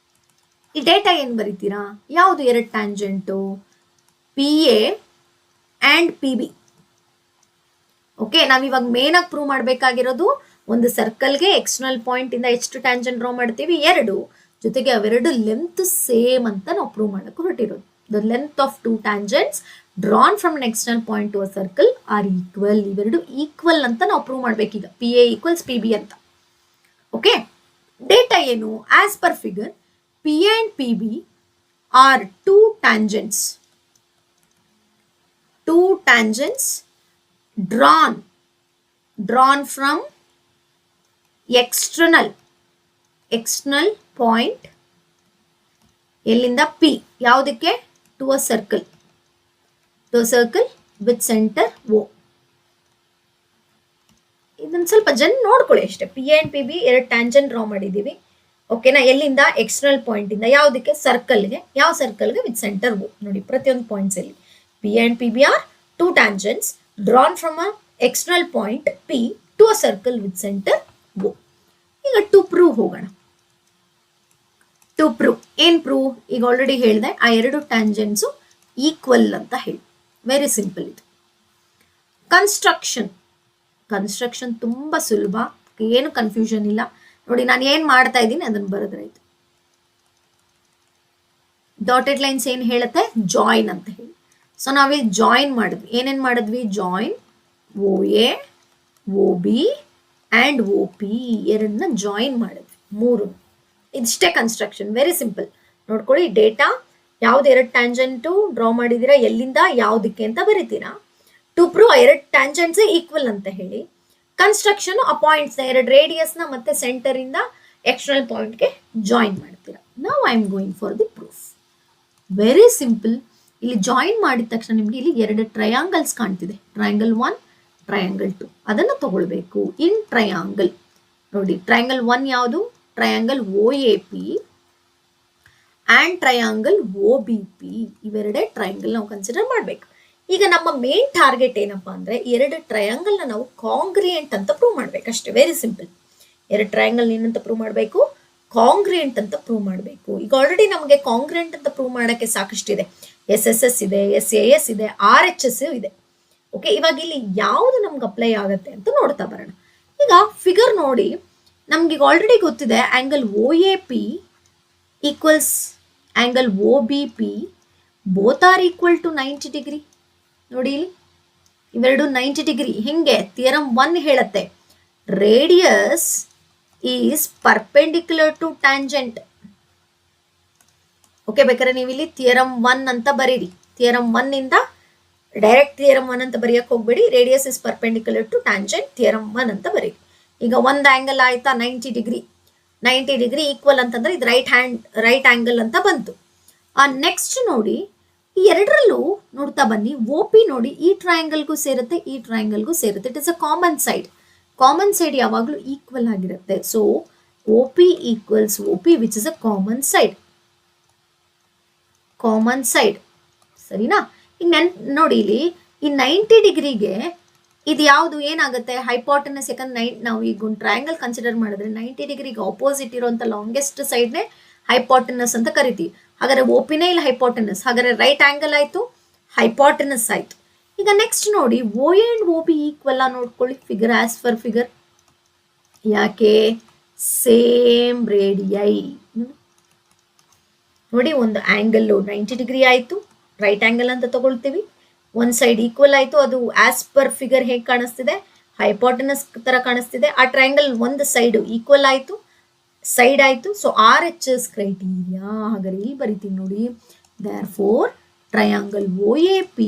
ಈ ಡೇಟಾ ಏನು ಬರೀತೀರಾ, ಯಾವುದು 2 ಟ್ಯಾಂಜೆಂಟು, PA ಆ್ಯಂಡ್ PB. ಓಕೆ, ನಾವಿವಾಗ ಮೇನ್ ಆಗಿ ಪ್ರೂವ್ ಮಾಡಬೇಕಾಗಿರೋದು, ಒಂದು ಸರ್ಕಲ್ಗೆ ಎಕ್ಸ್ಟರ್ನಲ್ ಪಾಯಿಂಟ್ ಇಂದ ಎಷ್ಟು ಟ್ಯಾಂಜೆಂಟ್ ಡ್ರಾ ಮಾಡ್ತೀವಿ, 2, ಜೊತೆಗೆ ಅವೆರಡು ಲೆಂತ್ ಸೇಮ್ ಅಂತ ನಾವು ಪ್ರೂವ್ ಮಾಡಕ್ಕೆ ಹೊರಟಿರೋದು. The length of 2 tangents drawn from an external point to a circle are equal. ಇವೆರಡು ಈಕ್ವಲ್ ಅಂತ ನಾವು ಪ್ರೂವ್ ಮಾಡ್ಬೇಕೀಗ, PA ಈಕ್ವಲ್ಸ್ PB ಅಂತ. ಓಕೆ, ಡೇಟಾ ಏನು, as per figure PA and PB are 2 tangents drawn from external point ಎಲ್ಲಿಂದ P, ಯಾವುದಕ್ಕೆ, to a circle with centre O. ಇದನ್ನ ಸ್ವಲ್ಪ ನೋಡ್ಕೊಳ್ಳಿ ಅಷ್ಟೇ. PA and PB 2 tangent draw ಮಾಡಿದೀವಿ. ಓಕೆನಾ, ಎಲ್ಲಿಂದ, ಎಕ್ಸ್ಟರ್ನಲ್ ಪಾಯಿಂಟ್ ಇಂದ, ಯಾವುದಕ್ಕೆ, ಸರ್ಕಲ್ಗೆ. ಯಾವ ಸರ್ಕಲ್ಗೆ, ವಿತ್ ಸೆಂಟರ್ O. ನೋಡಿ, ಪ್ರತಿಯೊಂದು ಪಾಯಿಂಟ್ಸ್ ಅಲ್ಲಿ PA and PB are 2 tangents drawn from a external point P to a circle with centre O. ಈಗ ಟು ಪ್ರೂವ್ ಹೋಗೋಣ. ಟು ಪ್ರೂವ್ ಏನ್ ಪ್ರೂವ್, ಈಗ ಆಲ್ರೆಡಿ ಹೇಳಿದೆ, ಆ 2 ಟ್ಯಾಂಜೆಂಟ್ಸು ಈಕ್ವಲ್ ಅಂತ ಹೇಳಿ. ವೆರಿ ಸಿಂಪಲ್ ಇದು. ಕನ್ಸ್ಟ್ರಕ್ಷನ್ ತುಂಬಾ ಸುಲಭ, ಏನು ಕನ್ಫ್ಯೂಷನ್ ಇಲ್ಲ. ನೋಡಿ, ನಾನು ಏನ್ ಮಾಡ್ತಾ ಇದ್ದೀನಿ ಅದನ್ನ ಬರೆದ್ರಾಯ್ತು. ಡಾಟೆಡ್ ಲೈನ್ಸ್ ಏನ್ ಹೇಳುತ್ತೆ, ಜಾಯಿನ್ ಅಂತ ಹೇಳಿ. ಸೊ ನಾವಿಲ್ಲಿ ಜಾಯಿನ್ ಮಾಡಿದ್ವಿ. ಏನೇನ್ ಮಾಡಿದ್ವಿ, join OA, OB and OP ಎರಡನ್ನ ಜಾಯಿನ್ ಮಾಡಿದ್ವಿ, 3. ಇದಿಷ್ಟೇ ಕನ್ಸ್ಟ್ರಕ್ಷನ್, ವೆರಿ ಸಿಂಪಲ್. ನೋಡ್ಕೊಳ್ಳಿ, ಡೇಟಾ ಯಾವ್ದು 2 ಟ್ಯಾಂಜೆಂಟು ಡ್ರಾ ಮಾಡಿದ್ದೀರಾ, ಎಲ್ಲಿಂದ ಯಾವುದಕ್ಕೆ ಅಂತ ಬರೀತೀರಾ. ಟು ಪ್ರೂವ್ 2 ಟ್ಯಾಂಜೆಂಟ್ಸ್ ಈಕ್ವಲ್ ಅಂತ ಹೇಳಿ. ಕನ್ಸ್ಟ್ರಕ್ಷನ್ ಆ ಪಾಯಿಂಟ್ಸ್ 2 ರೇಡಿಯಸ್ನ ಮತ್ತೆ ಸೆಂಟರ್ ಇಂದ ಎಕ್ಸ್ಟರ್ನಲ್ ಪಾಯಿಂಟ್ಗೆ ಜಾಯಿನ್ ಮಾಡ್ತೀರಾ. Now I am going for the proof. Very simple. ಇಲ್ಲಿ ಜಾಯಿನ್ ಮಾಡಿದ ತಕ್ಷಣ ನಿಮಗೆ ಇಲ್ಲಿ 2 ಟ್ರಯಾಂಗಲ್ಸ್ ಕಾಣ್ತಿದೆ, ಟ್ರಯಾಂಗಲ್ 1, ಟ್ರಯಾಂಗಲ್ 2. ಅದನ್ನು ತಗೊಳ್ಬೇಕು. ಇನ್ ಟ್ರಯಾಂಗಲ್ ನೋಡಿ ಟ್ರಯಾಂಗಲ್ 1 ಯಾವುದು? Triangle OAP and triangle OBP. ಇವೆರಡೇ ಟ್ರಯಾಂಗಲ್ ನಾವು ಕನ್ಸಿಡರ್ ಮಾಡಬೇಕು. ಈಗ ನಮ್ಮ ಮೇನ್ ಟಾರ್ಗೆಟ್ ಏನಪ್ಪಾ ಅಂದ್ರೆ ಎರಡು ಟ್ರಯಾಂಗಲ್ನ ನಾವು ಕಾಂಗ್ರಿಯೆಂಟ್ ಅಂತ ಪ್ರೂವ್ ಮಾಡ್ಬೇಕು ಅಷ್ಟೇ. Very simple. ಎರಡು ಟ್ರಯಾಂಗಲ್ ಏನಂತ ಪ್ರೂವ್ ಮಾಡಬೇಕು? ಕಾಂಗ್ರಿಯೆಂಟ್ ಅಂತ ಪ್ರೂವ್ ಮಾಡಬೇಕು. ಈಗ ಆಲ್ರೆಡಿ ನಮಗೆ ಕಾಂಗ್ರಿಯೆಂಟ್ ಅಂತ ಪ್ರೂವ್ ಮಾಡೋಕ್ಕೆ ಸಾಕಷ್ಟಿದೆ. SSS ಇದೆ, SAS ಇದೆ, RHS ಇದೆ. ಓಕೆ, ಇವಾಗ ಇಲ್ಲಿ ಯಾವುದು ನಮ್ಗೆ ಅಪ್ಲೈ ಆಗುತ್ತೆ ಅಂತ ನೋಡ್ತಾ ಬರೋಣ. ಈಗ ಫಿಗರ್ ನೋಡಿ, ನಮ್ಗೆ ಈಗ ಆಲ್ರೆಡಿ ಗೊತ್ತಿದೆ angle OAP equals angle OBP both are equal to 90 degree. ನೋಡಿ ಇಲ್ಲಿ ಇವೆರಡು 90 ಡಿಗ್ರಿ. ಹಿಂಗೆ ಥಿಯರಮ್ 1 ಹೇಳುತ್ತೆ radius is perpendicular to tangent. Okay, ಬೇಕಾದ್ರೆ ನೀವು ಇಲ್ಲಿ ಥಿಯರಮ್ 1 ಅಂತ ಬರೀರಿ. ಥಿಯರಮ್ 1 ಇಂದ ಡೈರೆಕ್ಟ್ ಥಿಯರಮ್ 1 ಅಂತ ಬರೆಯಕ್ಕೆ ಹೋಗ್ಬೇಡಿ. Radius is perpendicular to tangent theorem 1 ಅಂತ ಬರೀರಿ. ಈಗ ಒಂದು ಆಂಗಲ್ ಆಯ್ತಾ 90 ಡಿಗ್ರಿ. 90 ಡಿಗ್ರಿ ಈಕ್ವಲ್ ಅಂತಂದ್ರೆ ಇದು ರೈಟ್ ಆಂಗಲ್ ಅಂತ ಬಂತು. ನೆಕ್ಸ್ಟ್ ನೋಡಿ, ಈ ಎರಡರಲ್ಲೂ ನೋಡ್ತಾ ಬನ್ನಿ. OP ನೋಡಿ ಈ ಟ್ರಯಾಂಗಲ್ಗೂ ಸೇರುತ್ತೆ, ಈ ಟ್ರಯಾಂಗಲ್ಗೂ ಸೇರುತ್ತೆ. It is a common side. Common side ಯಾವಾಗಲೂ ಈಕ್ವಲ್ ಆಗಿರುತ್ತೆ. So OP equals OP which is a common side. Common side, ಸರಿನಾ? ಈಗ ನೋಡಿ ಇಲ್ಲಿ ಈ 90 ಡಿಗ್ರಿಗೆ ಇದು ಯಾವುದು ಏನಾಗುತ್ತೆ? ಹೈಪಾಟನಸ್. ಯಾಕಂದ್ರೆ ನಾವು ಈಗ ಒಂದು ಟ್ರಯಾಂಗಲ್ ಕನ್ಸಿಡರ್ ಮಾಡಿದ್ರೆ 90 ಡಿಗ್ರಿಗೆ ಆಪೋಸಿಟ್ ಇರುವಂತ ಲಾಂಗೆಸ್ಟ್ ಸೈಡ್ನೇ ಹೈಪಾಟನಸ್ ಅಂತ ಕರಿತೀವಿ. ಹಾಗಾದ್ರೆ OPನೇ ಇಲ್ಲಿ ಹೈಪಾಟನಸ್. ಹಾಗಾದ್ರೆ ರೈಟ್ ಆಂಗಲ್ ಆಯ್ತು, ಹೈಪಾಟನಸ್ ಆಯ್ತು. ಈಗ ನೆಕ್ಸ್ಟ್ ನೋಡಿ OA ಅಂಡ್ OB ಈಕ್ವಲ್ ನೋಡ್ಕೊಳ್ಳಿ. Figure as per figure. ಯಾಕೆ? Same radii. ನೋಡಿ, ಒಂದು ಆಂಗಲ್ 90 ಡಿಗ್ರಿ ಆಯ್ತು, ರೈಟ್ ಆಂಗಲ್ ಅಂತ ತಗೊಳ್ತೀವಿ. ಒಂದು ಸೈಡ್ ಈಕ್ವಲ್ ಆಯ್ತು, ಅದು ಆಸ್ ಪರ್ ಫಿಗರ್ ಹೇಗೆ ಕಾಣಿಸ್ತಿದೆ? ಹೈಪಾಟನಸ್ ತರ ಕಾಣಿಸ್ತಿದೆ. ಆ ಟ್ರಯಾಂಗಲ್ ಒಂದು ಸೈಡ್ ಈಕ್ವಲ್ ಆಯ್ತು, ಸೈಡ್ ಆಯ್ತು. So RHS criteria. ಹಾಗಾದ್ರೆ ಇಲ್ಲಿ ಬರಿತೀನಿ ನೋಡಿ. Therefore triangle OAP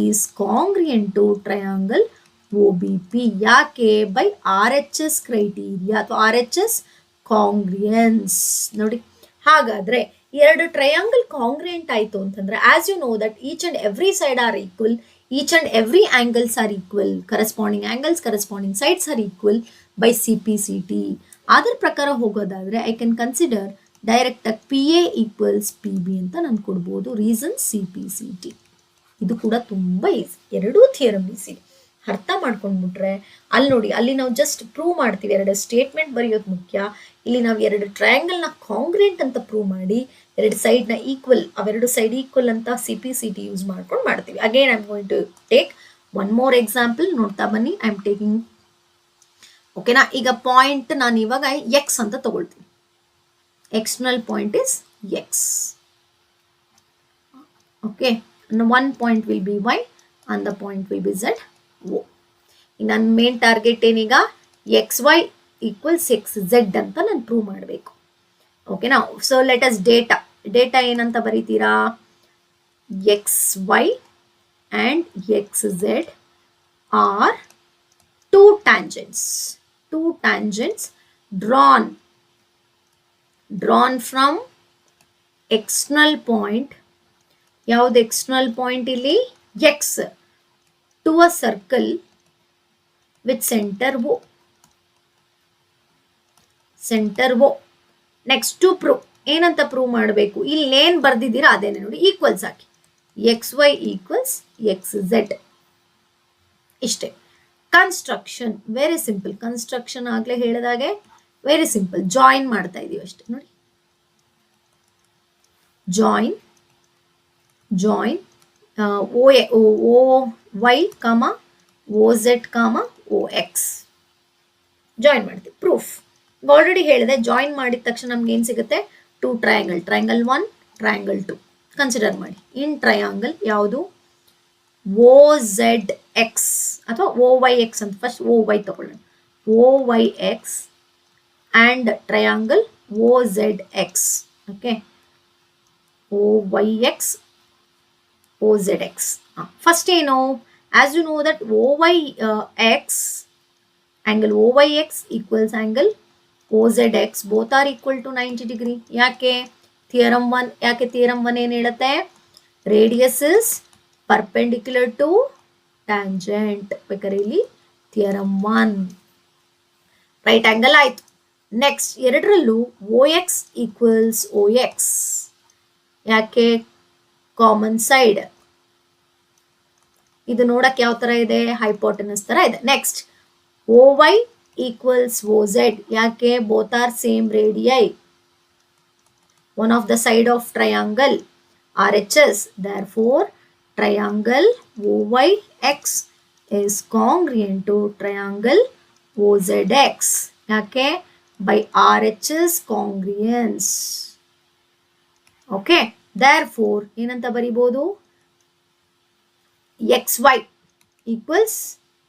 is congruent to triangle OBP. ಯಾಕೆ? ಬೈ RHS ಕ್ರೈಟೀರಿಯಾ ಅಥವಾ RHS ಕಾಂಗ್ರಿಯನ್ಸ್. ನೋಡಿ, ಹಾಗಾದ್ರೆ ಎರಡು ಟ್ರಯಾಂಗಲ್ ಕಾಂಗ್ರಿಯೆಂಟ್ ಆಯ್ತು ಅಂತಂದ್ರೆ as you know that each and every side are equal, each and every angles are equal, corresponding angles, corresponding sides are equal by CPCT. ಅದರ ಪ್ರಕಾರ ಹೋಗೋದಾದ್ರೆ I can consider direct ಆಗಿ PA equals PB ಅಂತ ನಾನು ಕೊಡ್ಬೋದು. Reason CPCT. ಇದು ಕೂಡ ತುಂಬಾ ಈಸಿ. ಎರಡೂ ಥಿಯರಮ್ ಈಸಿ. ಅರ್ಥ ಮಾಡ್ಕೊಂಡ್ಬಿಟ್ರೆ ಅಲ್ಲಿ ನೋಡಿ, ಅಲ್ಲಿ ನಾವು ಜಸ್ಟ್ ಪ್ರೂವ್ ಮಾಡ್ತೀವಿ. ಎರಡು ಸ್ಟೇಟ್ಮೆಂಟ್ ಬರೆಯೋದು ಮುಖ್ಯ. ಇಲ್ಲಿ ನಾವು ಎರಡು ಟ್ರಯಾಂಗಲ್ನ ಕಾಂಗ್ರಿಯೆಂಟ್ ಅಂತ ಪ್ರೂವ್ ಮಾಡಿ ಎರಡು ಸೈಡ್ನ ಈಕ್ವಲ್, ಅವೆರಡು ಸೈಡ್ ಈಕ್ವಲ್ ಅಂತ CPCT ಯೂಸ್ ಮಾಡ್ಕೊಂಡು ಮಾಡ್ತೀವಿ. Again I am going to take one more example. ನೋಡ್ತಾ ಬನ್ನಿ. ಐ ಆಮ್ ಟೇಕಿಂಗ್, ಓಕೆನಾ? ಈಗ ಪಾಯಿಂಟ್ ನಾನು ಇವಾಗ X ಅಂತ ತಗೊಳ್ತೀನಿ. External point is X. Okay, one point will be Y and the point will be Z. O. ನನ್ನ main target ಏನೀಗ? XY ಈಕ್ವಲ್ಸ್ XZ ಅಂತ ನಾನು ಪ್ರೂವ್ ಮಾಡಬೇಕು. ಓಕೆನಾ? ಸೊ ಲೆಟ್ ಅಸ್ ಡೇಟಾ ಏನಂತ ಬರೀತೀರಾ? XY and XZ are two tangents drawn from external point. ಯಾವುದು external point ಇಲ್ಲಿ? X to a circle with center O. Next to prove. ಏನಂತ prove ಮಾಡಬೇಕು? ಇಲ್ಲಿ ಏನ್ ಬರ್ದಿದ್ದೀರಾ ಅದೇನೆ ನೋಡಿ, ಈಕ್ವಲ್ಸ್ ಹಾಕಿ. XY equals XZ. ಇಷ್ಟೇ. Construction very simple. ಕನ್ಸ್ಟ್ರಕ್ಷನ್ ಆಗ್ಲೇ ಹೇಳಿದಾಗೆ ವೆರಿ ಸಿಂಪಲ್. ಜಾಯಿನ್ ಮಾಡ್ತಾ ಇದೀವಿ ಅಷ್ಟೇ ನೋಡಿ. Join OY, OZ, OX join ಮಾಡ್ತೀವಿ. ಪ್ರೂಫ್ ಆಲ್ರೆಡಿ ಹೇಳಿದೆ. ಜಾಯಿನ್ ಮಾಡಿದ ತಕ್ಷಣ ನಮ್ಗೆ ಏನು ಸಿಗುತ್ತೆ? ಟು ಟ್ರಯಾಂಗಲ್ 1, ಟ್ರಯಾಂಗಲ್ 2 ಕನ್ಸಿಡರ್ ಮಾಡಿ. ಇನ್ ಟ್ರಯಾಂಗಲ್ ಯಾವುದು? OZX ಅಥವಾ OYX ಅಂತ. ಫಸ್ಟ್ OY ತಗೊಳ್ಳೋಣ. OYX and triangle OZX. Okay, OYX OZX. First ಏನು? As you know that OYX angle OYX equals angle OZX. both are equal to 90 degree. ಯಾಕೆ? Theorem 1. ಯಾಕೆ theorem 1 ಏನು ಹೇಳುತ್ತೆ? Radius is perpendicular to tangent. ಬೇಕಾದ್ರೆ ಇಲ್ಲಿ theorem 1. Right angle ಆಯ್ತು. Next ಎರಡರಲ್ಲೂ OX equals OX, ಯಾಕೆ? Common side. ಇದು ನೋಡಕ್ಕೆ ಯಾವ ತರ ಇದೆ? ಹೈಪೋಟೆನಸ್ ತರ ಇದೆ. ನೆಕ್ಸ್ಟ್ OY ಈಕ್ವಲ್ಸ್ OZ, ಯಾಕೆ? Both are same radii, one of the side of triangle RHS. Therefore, triangle OYX is congruent to triangle OZX. ಯಾಕೆ? By RHS congruence. Okay. Therefore, ಏನಂತ ಬರಿಬಹುದು? XY equals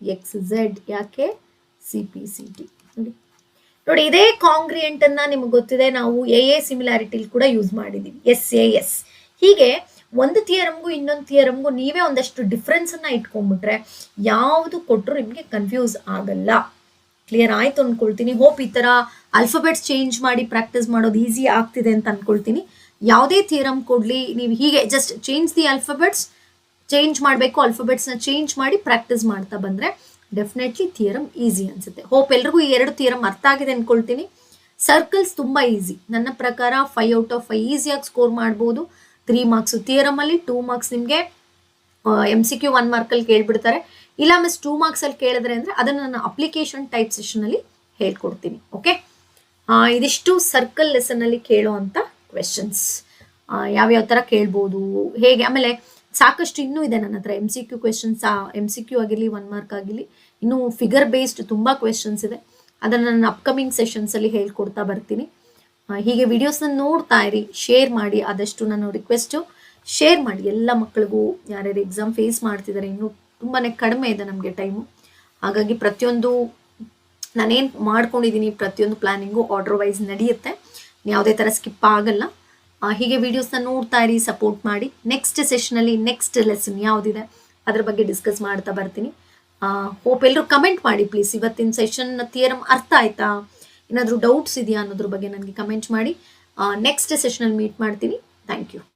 XZ, ಯಾಕೆ? CPCT. ನೋಡಿ ಇದೇ ಕಾಂಗ್ರಿಯೆಂಟ್ ಅನ್ನ ನಿಮ್ಗೆ ಗೊತ್ತಿದೆ, ನಾವು AA ಸಿಮಿಲಾರಿಟಿ ಕೂಡ ಯೂಸ್ ಮಾಡಿದೀವಿ, SAS. ಹೀಗೆ ಒಂದು ಥಿಯರಮ್ಗೂ ಇನ್ನೊಂದು ಥಿಯರಮ್ಗೂ ನೀವೇ ಒಂದಷ್ಟು ಡಿಫ್ರೆನ್ಸ್ ಅನ್ನ ಇಟ್ಕೊಂಡ್ಬಿಟ್ರೆ ಯಾವುದು ಕೊಟ್ಟರು ನಿಮಗೆ ಕನ್ಫ್ಯೂಸ್ ಆಗಲ್ಲ. ಕ್ಲಿಯರ್ ಆಯ್ತು ಅನ್ಕೊಳ್ತೀನಿ. ಹೋಪ್ ಈ ತರ ಆಲ್ಫಾಬೆಟ್ಸ್ ಚೇಂಜ್ ಮಾಡಿ ಪ್ರಾಕ್ಟೀಸ್ ಮಾಡೋದು ಈಸಿ ಆಗ್ತಿದೆ ಅಂತ ಅನ್ಕೊಳ್ತೀನಿ. ಯಾವುದೇ ಥಿಯರಮ್ ಕೊಡ್ಲಿ, ನೀವು ಹೀಗೆ just change the alphabets, change ಮಾಡಬೇಕು, ಆಲ್ಫಾಬೆಟ್ಸ್ನ ಚೇಂಜ್ ಮಾಡಿ ಪ್ರಾಕ್ಟೀಸ್ ಮಾಡ್ತಾ ಬಂದ್ರೆ ಡೆಫಿನೆಟ್ಲಿ ಥಿಯರಮ್ ಈಸಿ ಅನ್ಸುತ್ತೆ. ಹೋಪ್ ಎಲ್ರಿಗೂ ಈ 2 ಥಿಯರಮ್ ಅರ್ಥ ಆಗಿದೆ ಅನ್ಕೊಳ್ತೀನಿ. ಸರ್ಕಲ್ಸ್ ತುಂಬಾ ಈಸಿ, ನನ್ನ ಪ್ರಕಾರ 5 out of 5 ಈಸಿಯಾಗಿ ಸ್ಕೋರ್ ಮಾಡ್ಬೋದು. 3 ಮಾರ್ಕ್ಸ್ ಥಿಯರಮ್ ಅಲ್ಲಿ, 2 ಮಾರ್ಕ್ಸ್ ನಿಮಗೆ MCQ 1 ಮಾರ್ಕಲ್ಲಿ ಕೇಳ್ಬಿಡ್ತಾರೆ. ಇಲ್ಲ ಮಿಸ್ 2 ಮಾರ್ಕ್ಸ್ ಅಲ್ಲಿ ಕೇಳಿದ್ರೆ ಅಂದ್ರೆ ಅದನ್ನ ನಾನು ಅಪ್ಲಿಕೇಶನ್ ಟೈಪ್ ಸೆಷನ್ ಅಲ್ಲಿ ಹೇಳ್ಕೊಡ್ತೀನಿ. ಓಕೆ, ಇದಿಷ್ಟು ಸರ್ಕಲ್ ಲೆಸನ್ ಅಲ್ಲಿ ಕೇಳೋ ಅಂತ ಕ್ವೆಶನ್ಸ್. ಯಾವ್ಯಾವ ತರ ಕೇಳ್ಬೋದು, ಹೇಗೆ, ಆಮೇಲೆ ಸಾಕಷ್ಟು ಇನ್ನೂ ಇದೆ ನನ್ನ ಹತ್ರ MCQ ಕ್ವೆಶನ್ಸ್. MCQ ಆಗಿರಲಿ 1 ಮಾರ್ಕ್ ಆಗಿರಲಿ, ಇನ್ನು ಫಿಗರ್ ಬೇಸ್ಡ್ ತುಂಬಾ ಕ್ವೆಶನ್ಸ್ ಇದೆ. ಅದನ್ನು ನಾನು ಅಪ್ಕಮಿಂಗ್ ಸೆಷನ್ಸ್ ಅಲ್ಲಿ ಹೇಳ್ಕೊಡ್ತಾ ಬರ್ತೀನಿ. ಹೀಗೆ ವಿಡಿಯೋಸ್ನ ನೋಡ್ತಾ ಇರಿ, ಶೇರ್ ಮಾಡಿ, ಆದಷ್ಟು ನಾನು ರಿಕ್ವೆಸ್ಟು ಶೇರ್ ಮಾಡಿ ಎಲ್ಲ ಮಕ್ಕಳಿಗೂ. ಯಾರ್ಯಾರು ಎಕ್ಸಾಮ್ ಫೇಸ್ ಮಾಡ್ತಿದ್ದಾರೆ, ಇನ್ನೂ ತುಂಬಾನೇ ಕಡಿಮೆ ಇದೆ ನಮಗೆ ಟೈಮು. ಹಾಗಾಗಿ ಪ್ರತಿಯೊಂದು ನಾನೇನು ಮಾಡ್ಕೊಂಡಿದ್ದೀನಿ ಪ್ರತಿಯೊಂದು ಪ್ಲಾನಿಂಗು ಆರ್ಡರ್ ವೈಸ್ ನಡೆಯುತ್ತೆ, ಯಾವುದೇ ಥರ ಸ್ಕಿಪ್ ಆಗಲ್ಲ. ಹೀಗೆ ವಿಡಿಯೋಸ್ನ ನೋಡ್ತಾ ಇರಿ, ಸಪೋರ್ಟ್ ಮಾಡಿ. ನೆಕ್ಸ್ಟ್ ಸೆಷನಲ್ಲಿ ನೆಕ್ಸ್ಟ್ ಲೆಸನ್ ಯಾವುದಿದೆ ಅದ್ರ ಬಗ್ಗೆ ಡಿಸ್ಕಸ್ ಮಾಡ್ತಾ ಬರ್ತೀನಿ. ಹೋಪ್ ಎಲ್ಲರೂ ಕಮೆಂಟ್ ಮಾಡಿ ಪ್ಲೀಸ್, ಇವತ್ತಿನ ಸೆಷನ್ ಥಿಯರಮ್ ಅರ್ಥ ಆಯ್ತಾ, ಏನಾದರೂ ಡೌಟ್ಸ್ ಇದೆಯಾ ಅನ್ನೋದ್ರ ಬಗ್ಗೆ ನನಗೆ ಕಮೆಂಟ್ ಮಾಡಿ. ನೆಕ್ಸ್ಟ್ ಸೆಷನಲ್ಲಿ ಮೀಟ್ ಮಾಡ್ತೀನಿ. Thank you.